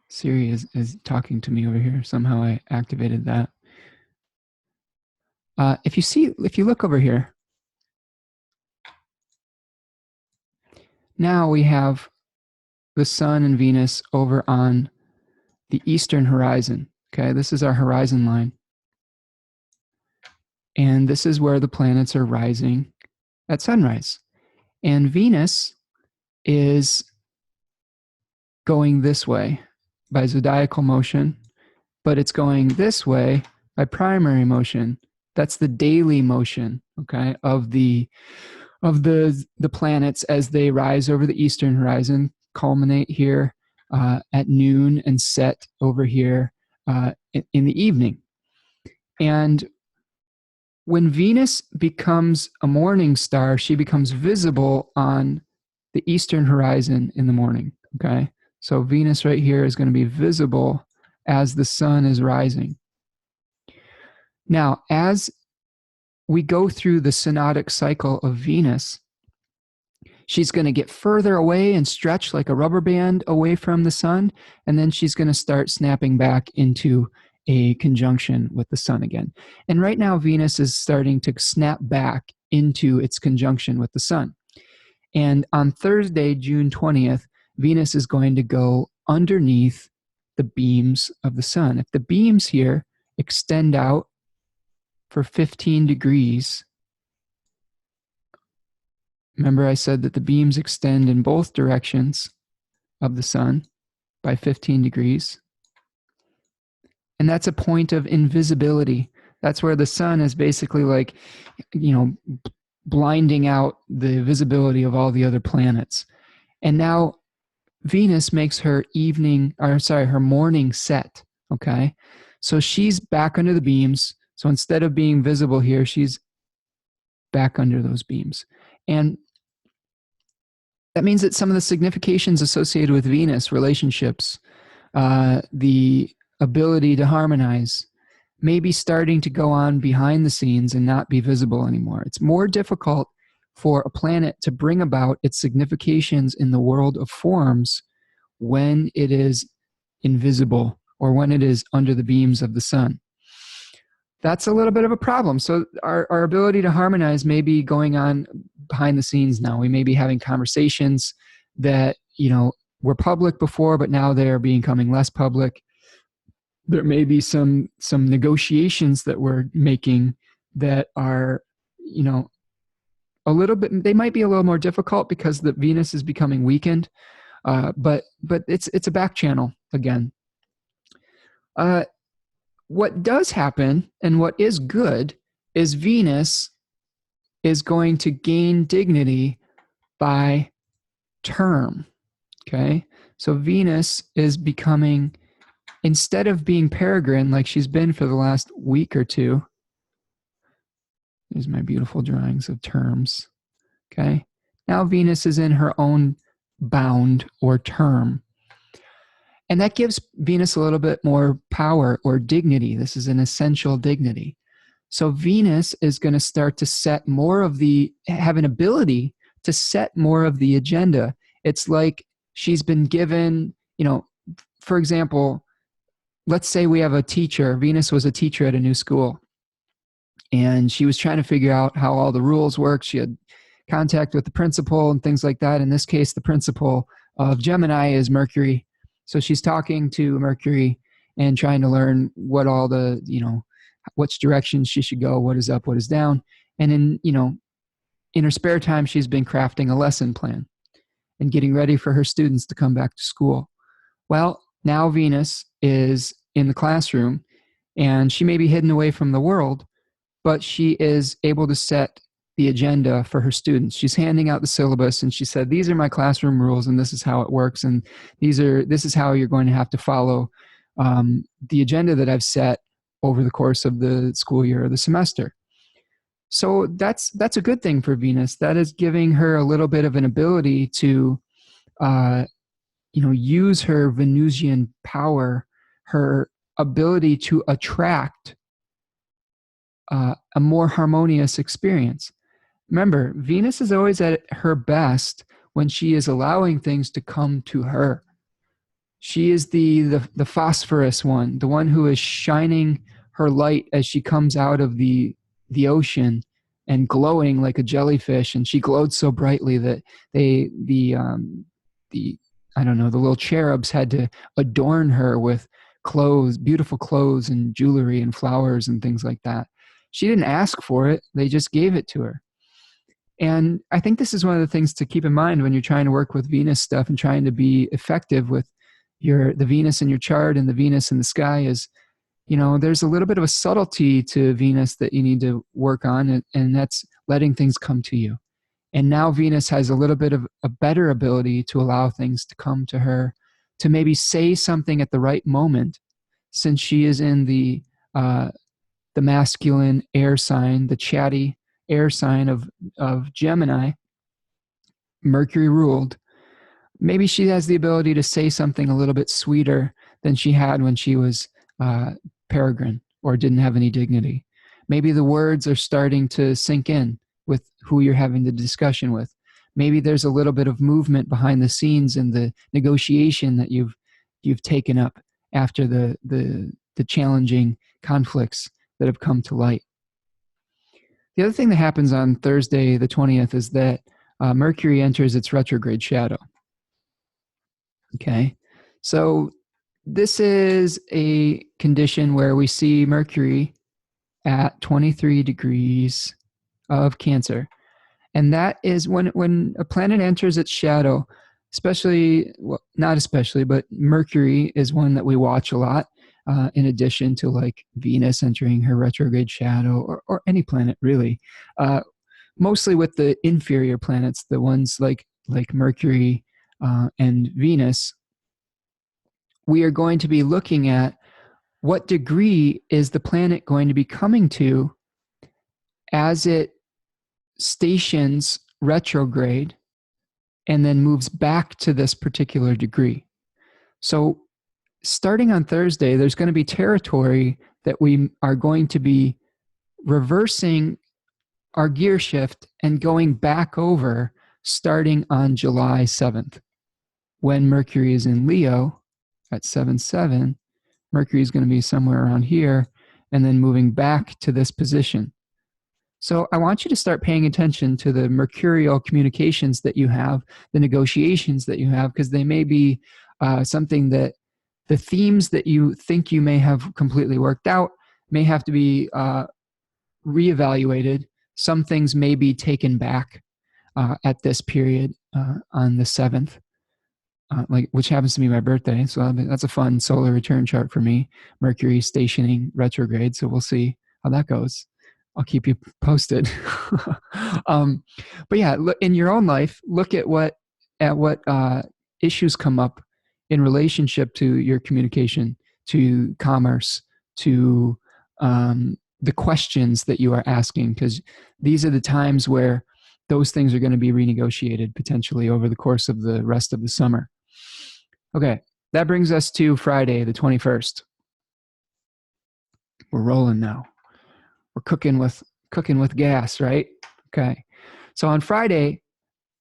Speaker 1: Siri is talking to me over here. Somehow I activated that. If you look over here, now we have the Sun and Venus over on the eastern horizon. Okay, this is our horizon line. And this is where the planets are rising at sunrise. And Venus is going this way by zodiacal motion, but it's going this way by primary motion. That's the daily motion, okay, of the planets as they rise over the eastern horizon, culminate here at noon and set over here in the evening. And when Venus becomes a morning star, she becomes visible on the eastern horizon in the morning, okay? So Venus right here is going to be visible as the sun is rising. Now, as we go through the synodic cycle of Venus, she's going to get further away and stretch like a rubber band away from the sun, and then she's going to start snapping back into a conjunction with the sun again. And right now, Venus is starting to snap back into its conjunction with the sun. And on Thursday, June 20th, Venus is going to go underneath the beams of the sun. If the beams here extend out for 15 degrees, remember I said that the beams extend in both directions of the sun by 15 degrees. And that's a point of invisibility. That's where the sun is basically like, blinding out the visibility of all the other planets. And now Venus makes her morning set, okay? So she's back under the beams. So instead of being visible here, she's back under those beams. And that means that some of the significations associated with Venus, relationships, the ability to harmonize, may be starting to go on behind the scenes and not be visible anymore. It's more difficult for a planet to bring about its significations in the world of forms when it is invisible or when it is under the beams of the sun. That's a little bit of a problem. So our ability to harmonize may be going on behind the scenes now. We may be having conversations that, were public before, but now they're becoming less public. There may be some negotiations that we're making that are, a little bit, they might be a little more difficult because the Venus is becoming weakened, but it's a back channel again. What does happen and what is good is Venus is going to gain dignity by term, okay? So Venus is becoming, instead of being peregrine like she's been for the last week or two, there's my beautiful drawings of terms, okay? Now Venus is in her own bound or term. And that gives Venus a little bit more power or dignity. This is an essential dignity. So Venus is going to start to set have an ability to set more of the agenda. It's like she's been given, for example, let's say we have a teacher. Venus was a teacher at a new school. And she was trying to figure out how all the rules work. She had contact with the principal and things like that. In this case, the principal of Gemini is Mercury. So she's talking to Mercury and trying to learn what all the, which directions she should go, what is up, what is down. And in her spare time, she's been crafting a lesson plan and getting ready for her students to come back to school. Well, now Venus is in the classroom and she may be hidden away from the world, but she is able to set the agenda for her students. She's handing out the syllabus and she said, these are my classroom rules and this is how it works. And this is how you're going to have to follow the agenda that I've set over the course of the school year or the semester. So that's a good thing for Venus. That is giving her a little bit of an ability to, use her Venusian power, her ability to attract a more harmonious experience. Remember, Venus is always at her best when she is allowing things to come to her. She is the phosphorus one, the one who is shining her light as she comes out of the ocean and glowing like a jellyfish. And she glowed so brightly that the little cherubs had to adorn her with clothes, beautiful clothes and jewelry and flowers and things like that. She didn't ask for it. They just gave it to her. And I think this is one of the things to keep in mind when you're trying to work with Venus stuff and trying to be effective with the Venus in your chart and the Venus in the sky is, there's a little bit of a subtlety to Venus that you need to work on, and that's letting things come to you. And now Venus has a little bit of a better ability to allow things to come to her, to maybe say something at the right moment, since she is in the masculine air sign, the chatty air sign of Gemini, Mercury ruled. Maybe she has the ability to say something a little bit sweeter than she had when she was peregrine or didn't have any dignity. Maybe the words are starting to sink in with who you're having the discussion with. Maybe there's a little bit of movement behind the scenes in the negotiation that you've taken up after the challenging conflicts that have come to light. The other thing that happens on Thursday, the 20th, is that Mercury enters its retrograde shadow. Okay, so this is a condition where we see Mercury at 23 degrees of Cancer. And that is when a planet enters its shadow, especially, well, not especially, but Mercury is one that we watch a lot, in addition to like Venus entering her retrograde shadow, or any planet really. Mostly with the inferior planets, the ones like Mercury and Venus, we are going to be looking at what degree is the planet going to be coming to as it stations retrograde and then moves back to this particular degree. So starting on Thursday, there's going to be territory that we are going to be reversing our gear shift and going back over starting on July 7th. When Mercury is in Leo at 7-7, Mercury is going to be somewhere around here and then moving back to this position. So I want you to start paying attention to the mercurial communications that you have, the negotiations that you have, because they may be something that the themes that you think you may have completely worked out may have to be reevaluated. Some things may be taken back at this period on the 7th, which happens to be my birthday. So that's a fun solar return chart for me. Mercury stationing retrograde. So we'll see how that goes. I'll keep you posted. But yeah, look, in your own life, look at what issues come up in relationship to your communication, to commerce, to the questions that you are asking, because these are the times where those things are going to be renegotiated potentially over the course of the rest of the summer. Okay, that brings us to Friday, the 21st. We're rolling now. We're cooking with gas, right? Okay. So on Friday,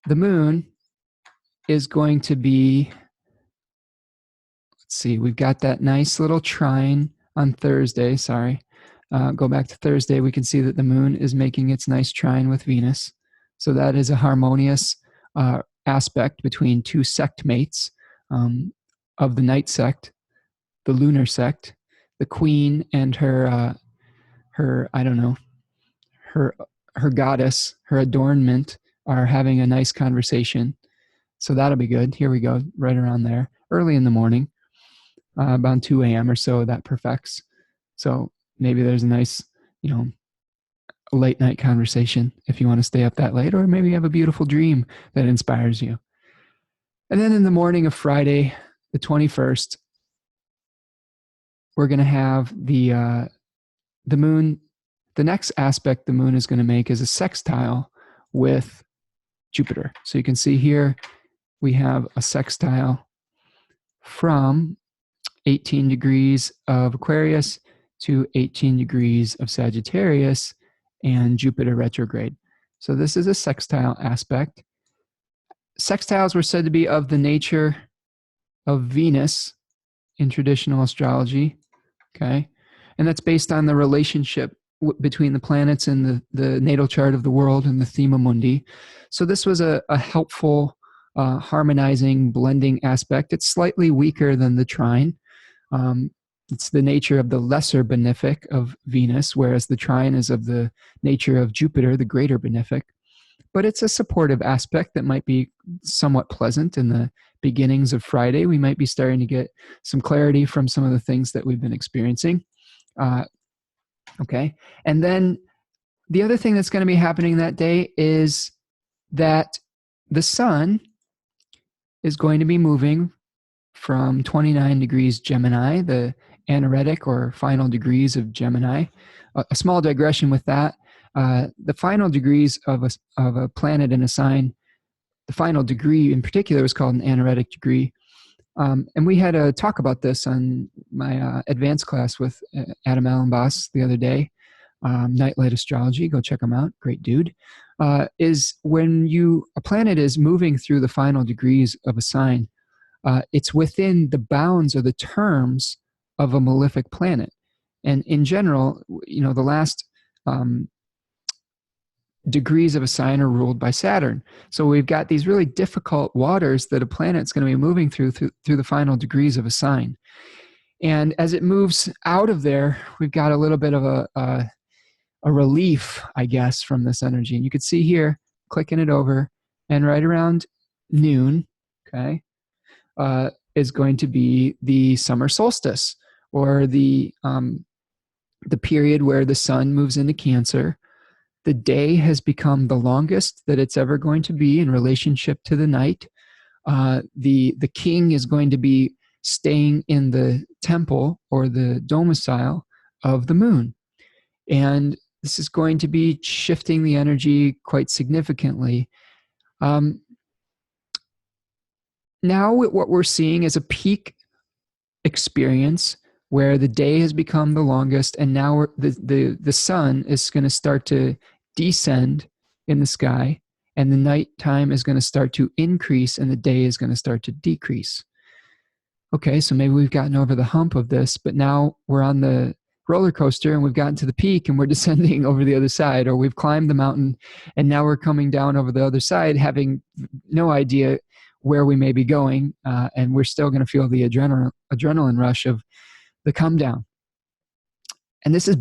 Speaker 1: the moon is going to be, let's see, we've got that nice little trine on Thursday. Sorry. Go back to Thursday. We can see that the moon is making its nice trine with Venus. So that is a harmonious aspect between two sect mates of the night sect, the lunar sect, the queen and her I don't know, her goddess, her adornment are having a nice conversation. So that'll be good. Here we go, right around there, early in the morning, about 2 a.m. or so, that perfects. So maybe there's a nice, late night conversation if you want to stay up that late, or maybe you have a beautiful dream that inspires you. And then in the morning of Friday, the 21st, we're going to have the the moon, the next aspect the moon is going to make is a sextile with Jupiter. So you can see here we have a sextile from 18 degrees of Aquarius to 18 degrees of Sagittarius and Jupiter retrograde. So this is a sextile aspect. Sextiles were said to be of the nature of Venus in traditional astrology, okay? And that's based on the relationship between the planets and the natal chart of the world and the thema mundi. So this was a helpful harmonizing, blending aspect. It's slightly weaker than the trine. It's the nature of the lesser benefic of Venus, whereas the trine is of the nature of Jupiter, the greater benefic. But it's a supportive aspect that might be somewhat pleasant in the beginnings of Friday. We might be starting to get some clarity from some of the things that we've been experiencing. Okay. And then the other thing that's going to be happening that day is that the sun is going to be moving from 29 degrees Gemini, the anaretic or final degrees of Gemini. A small digression with that. The final degrees of a planet in a sign, the final degree in particular is called an anaretic degree. And we had a talk about this on my advanced class with Adam Allenboss the other day, Nightlight Astrology. Go check him out. Great dude. Is when a planet is moving through the final degrees of a sign, it's within the bounds or the terms of a malefic planet. And in general, the last degrees of a sign are ruled by Saturn. So we've got these really difficult waters that a planet's going to be moving through the final degrees of a sign. And as it moves out of there, we've got a little bit of a relief, I guess, from this energy. And you can see here, clicking it over, and right around noon, okay, is going to be the summer solstice, or the period where the sun moves into Cancer. The day has become the longest that it's ever going to be in relationship to the night. The king is going to be staying in the temple or the domicile of the moon. And this is going to be shifting the energy quite significantly. Now what we're seeing is a peak experience where the day has become the longest, and now the sun is going to start to descend in the sky, and the nighttime is going to start to increase, and the day is going to start to decrease. Okay, so maybe we've gotten over the hump of this, but now we're on the roller coaster and we've gotten to the peak and we're descending over the other side, or we've climbed the mountain and now we're coming down over the other side, having no idea where we may be going, and we're still going to feel the adrenaline rush of the come down. And this is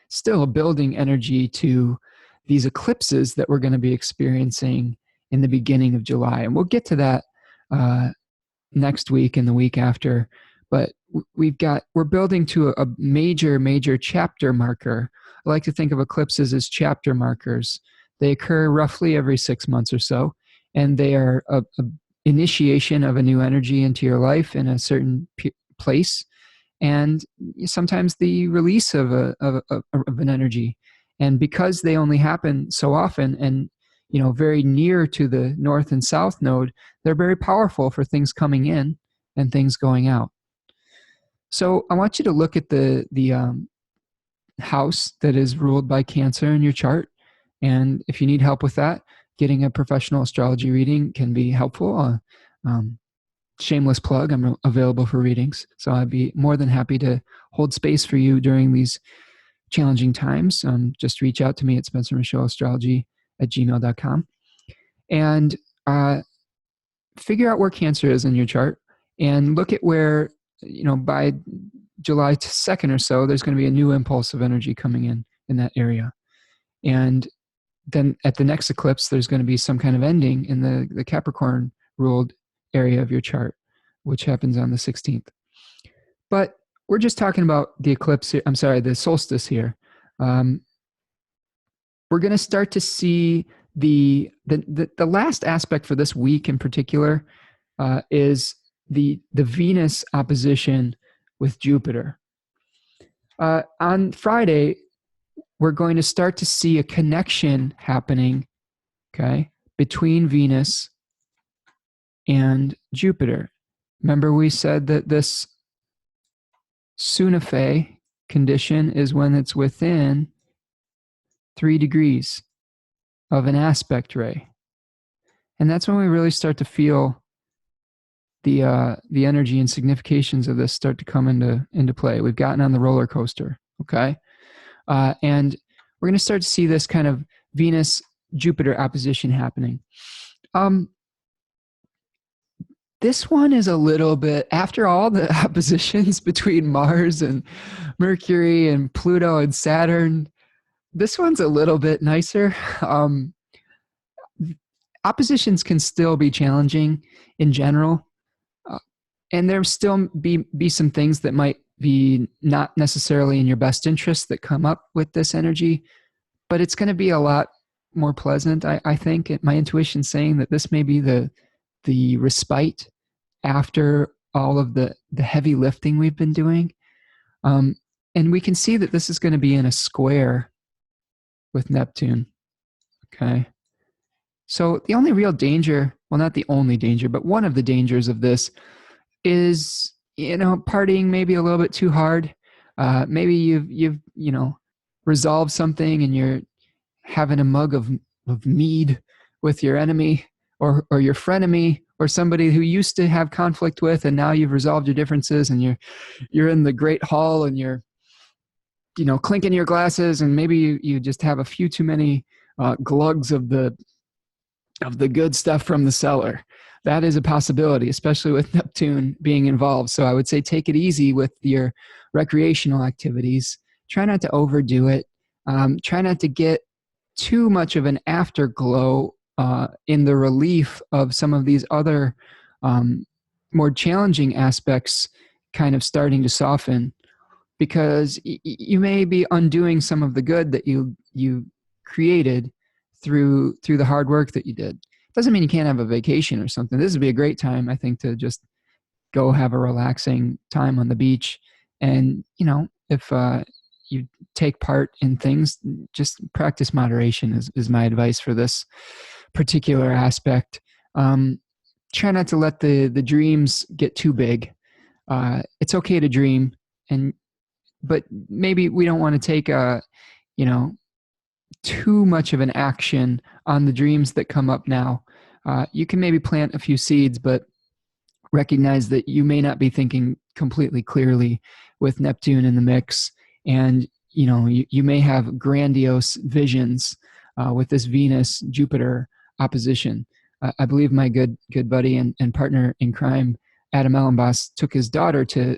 Speaker 1: still building energy to these eclipses that we're going to be experiencing in the beginning of July. And we'll get to that next week and the week after. But we're building to a major chapter marker. I like to think of eclipses as chapter markers. They occur roughly every 6 months or so, and they are a initiation of a new energy into your life in a certain place, and sometimes the release of an energy. And because they only happen so often and very near to the north and south node, they're very powerful for things coming in and things going out. So I want you to look at the house that is ruled by Cancer in your chart, and if you need help with that, getting a professional astrology reading can be helpful. Shameless plug, I'm available for readings, so I'd be more than happy to hold space for you during these challenging times. Just reach out to me at spencermichaudastrology@gmail.com and figure out where Cancer is in your chart, and look at where, by July 2nd or so, there's going to be a new impulse of energy coming in that area. And then at the next eclipse, there's going to be some kind of ending in the Capricorn ruled area of your chart, which happens on the 16th. But we're just talking about the eclipse here. I'm sorry, the solstice here. We're going to start to see the last aspect for this week in particular is the Venus opposition with Jupiter. On Friday, we're going to start to see a connection happening, okay, between Venus and Jupiter. Remember, we said that this Sunaphe condition is when it's within 3 degrees of an aspect ray. And that's when we really start to feel the energy and significations of this start to come into play. We've gotten on the roller coaster, okay? And we're going to start to see this kind of Venus-Jupiter opposition happening. This one is a little bit, after all the oppositions between Mars and Mercury and Pluto and Saturn, this one's a little bit nicer. Oppositions can still be challenging in general. And there still be some things that might be not necessarily in your best interest that come up with this energy, but it's going to be a lot more pleasant, I think. My intuition's saying that this may be the respite after all of the heavy lifting we've been doing. And we can see that this is going to be in a square with Neptune, okay? So the only real danger, well, not the only danger, but one of the dangers of this is, partying maybe a little bit too hard. Maybe you've resolved something and you're having a mug of mead with your enemy or your frenemy or somebody who used to have conflict with, and now you've resolved your differences and you're in the great hall and you're clinking your glasses, and maybe you just have a few too many glugs of the good stuff from the cellar. That is a possibility, especially with Neptune being involved. So I would say take it easy with your recreational activities. Try not to overdo it. Try not to get too much of an afterglow in the relief of some of these other more challenging aspects kind of starting to soften, because you may be undoing some of the good that you created through the hard work that you did. Doesn't mean you can't have a vacation or something. This would be a great time, I think, to just go have a relaxing time on the beach. And, if you take part in things, just practice moderation is my advice for this particular aspect. Try not to let the dreams get too big. It's okay to dream, but maybe we don't want to take too much of an action on the dreams that come up now. You can maybe plant a few seeds, but recognize that you may not be thinking completely clearly with Neptune in the mix. And, you may have grandiose visions with this Venus-Jupiter opposition. I believe my good buddy and partner in crime, Adam Ellenboss, took his daughter to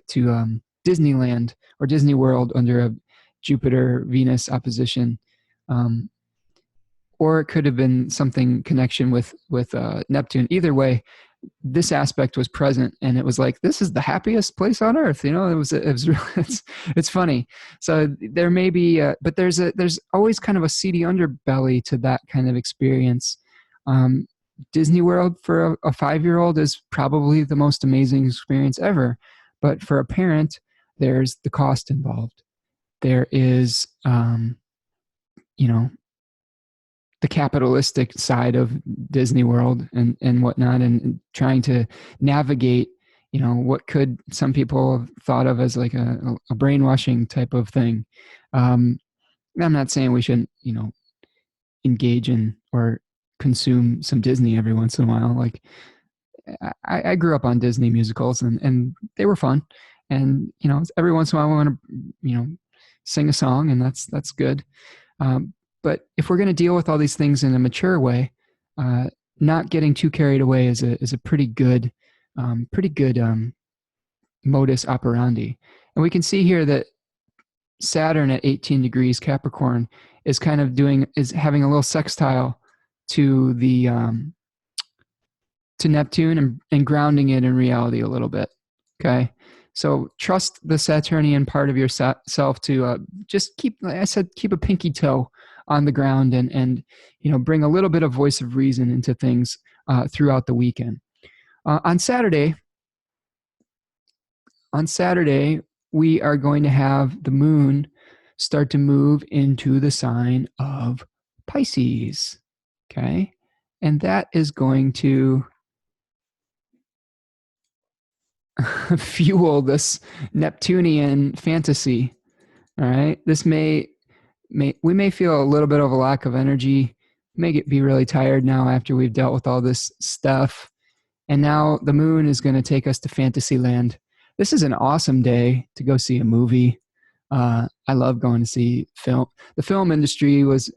Speaker 1: Disneyland or Disney World under a Jupiter-Venus opposition. Or it could have been something connection with Neptune. Either way, this aspect was present, and it was like, this is the happiest place on earth. It was it's funny. So there may be, but there's always kind of a seedy underbelly to that kind of experience. Disney World for a 5-year-old is probably the most amazing experience ever, but for a parent, there's the cost involved. There is, the capitalistic side of Disney World and whatnot, and trying to navigate, what could some people have thought of as like a brainwashing type of thing. I'm not saying we shouldn't, engage in or consume some Disney every once in a while. Like I grew up on Disney musicals and they were fun. And, every once in a while I want to, sing a song, and that's good. But if we're going to deal with all these things in a mature way, not getting too carried away is a pretty good modus operandi. And we can see here that Saturn at 18 degrees Capricorn is having a little sextile to the to Neptune and grounding it in reality a little bit. Okay. So trust the Saturnian part of yourself to just keep, like I said, keep a pinky toe on the ground and bring a little bit of voice of reason into things throughout the weekend. On Saturday, we are going to have the moon start to move into the sign of Pisces. Okay. And that is going to fuel this Neptunian fantasy. All right. This we may feel a little bit of a lack of energy, be really tired now after we've dealt with all this stuff. And now the moon is going to take us to fantasy land. This is an awesome day to go see a movie. I love going to see film. The film industry was,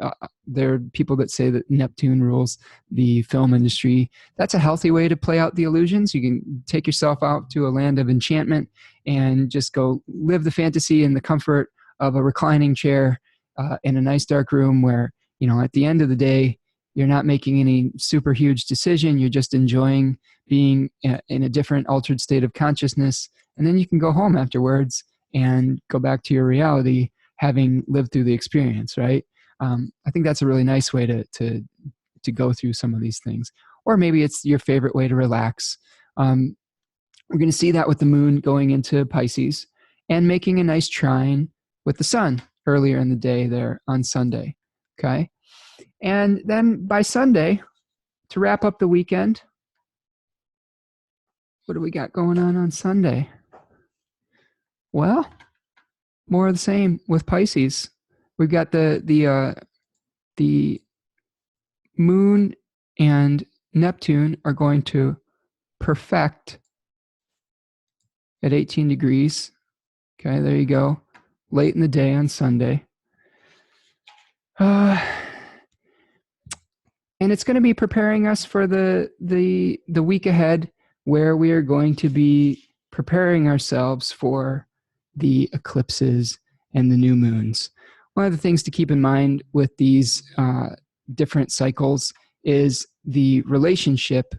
Speaker 1: there are people that say that Neptune rules the film industry. That's a healthy way to play out the illusions. You can take yourself out to a land of enchantment and just go live the fantasy in the comfort of a reclining chair in a nice dark room where, you know, at the end of the day, you're not making any super huge decision. You're just enjoying being in a different altered state of consciousness. And then you can go home afterwards and go back to your reality, having lived through the experience, right? I think that's a really nice way to go through some of these things. Or maybe it's your favorite way to relax. We're going to see that with the moon going into Pisces and making a nice trine with the sun earlier in the day there on Sunday, okay? And then by Sunday, to wrap up the weekend, what do we got going on Sunday? Well, more of the same with Pisces. We've got the moon and Neptune are going to perfect at 18 degrees. Okay, there you go. Late in the day on Sunday. And it's going to be preparing us for the week ahead, where we are going to be preparing ourselves for the eclipses and the new moons. One of the things to keep in mind with these different cycles is the relationship,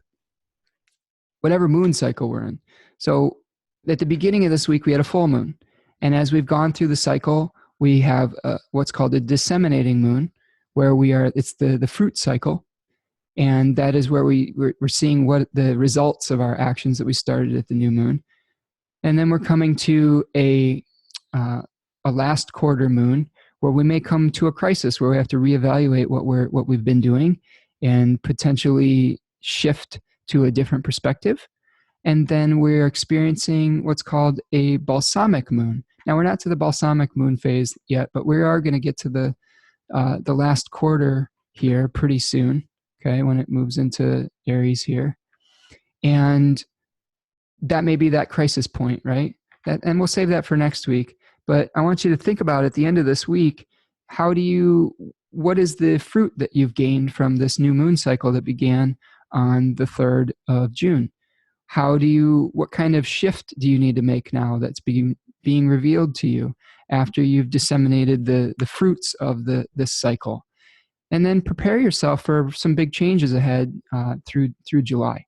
Speaker 1: whatever moon cycle we're in. So at the beginning of this week, we had a full moon. And as we've gone through the cycle, we have what's called a disseminating moon, where it's the fruit cycle. And that is where we're seeing what the results of our actions that we started at the new moon. And then we're coming to a last quarter moon, where we may come to a crisis where we have to reevaluate what we've been doing and potentially shift to a different perspective. And then we're experiencing what's called a balsamic moon. Now, we're not to the balsamic moon phase yet, but we are going to get to the last quarter here pretty soon, okay, when it moves into Aries here. And that may be that crisis point, right? And we'll save that for next week. But I want you to think about at the end of this week, what is the fruit that you've gained from this new moon cycle that began on the 3rd of June? What kind of shift do you need to make now that's being revealed to you after you've disseminated the fruits of this cycle? And then prepare yourself for some big changes ahead through July.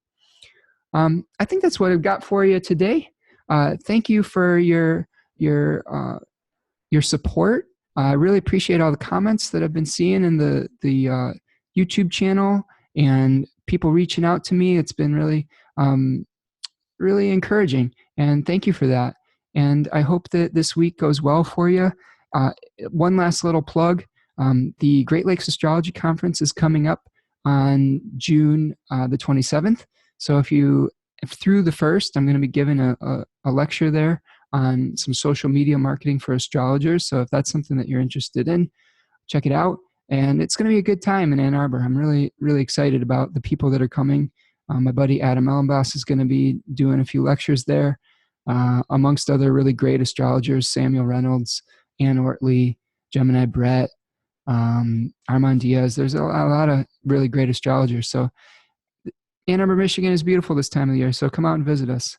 Speaker 1: I think that's what I've got for you today. Thank you for your support. I really appreciate all the comments that I've been seeing in the YouTube channel and people reaching out to me. It's been really really encouraging, and thank you for that. And I hope that this week goes well for you. One last little plug. The Great Lakes Astrology Conference is coming up on June the 27th. So if through the 1st, I'm going to be giving a lecture there on some social media marketing for astrologers. So if that's something that you're interested in, check it out. And it's going to be a good time in Ann Arbor. I'm really, really excited about the people that are coming. My buddy Adam Ellenboss is going to be doing a few lectures there, amongst other really great astrologers, Samuel Reynolds, Ann Ortley, Gemini Brett, Armand Diaz. There's a lot of really great astrologers. So Ann Arbor, Michigan is beautiful this time of the year, so come out and visit us.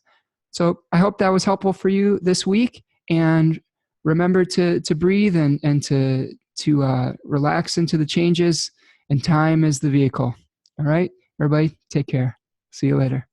Speaker 1: So I hope that was helpful for you this week, and remember to breathe and to relax into the changes, and time is the vehicle. All right, everybody, take care. See you later.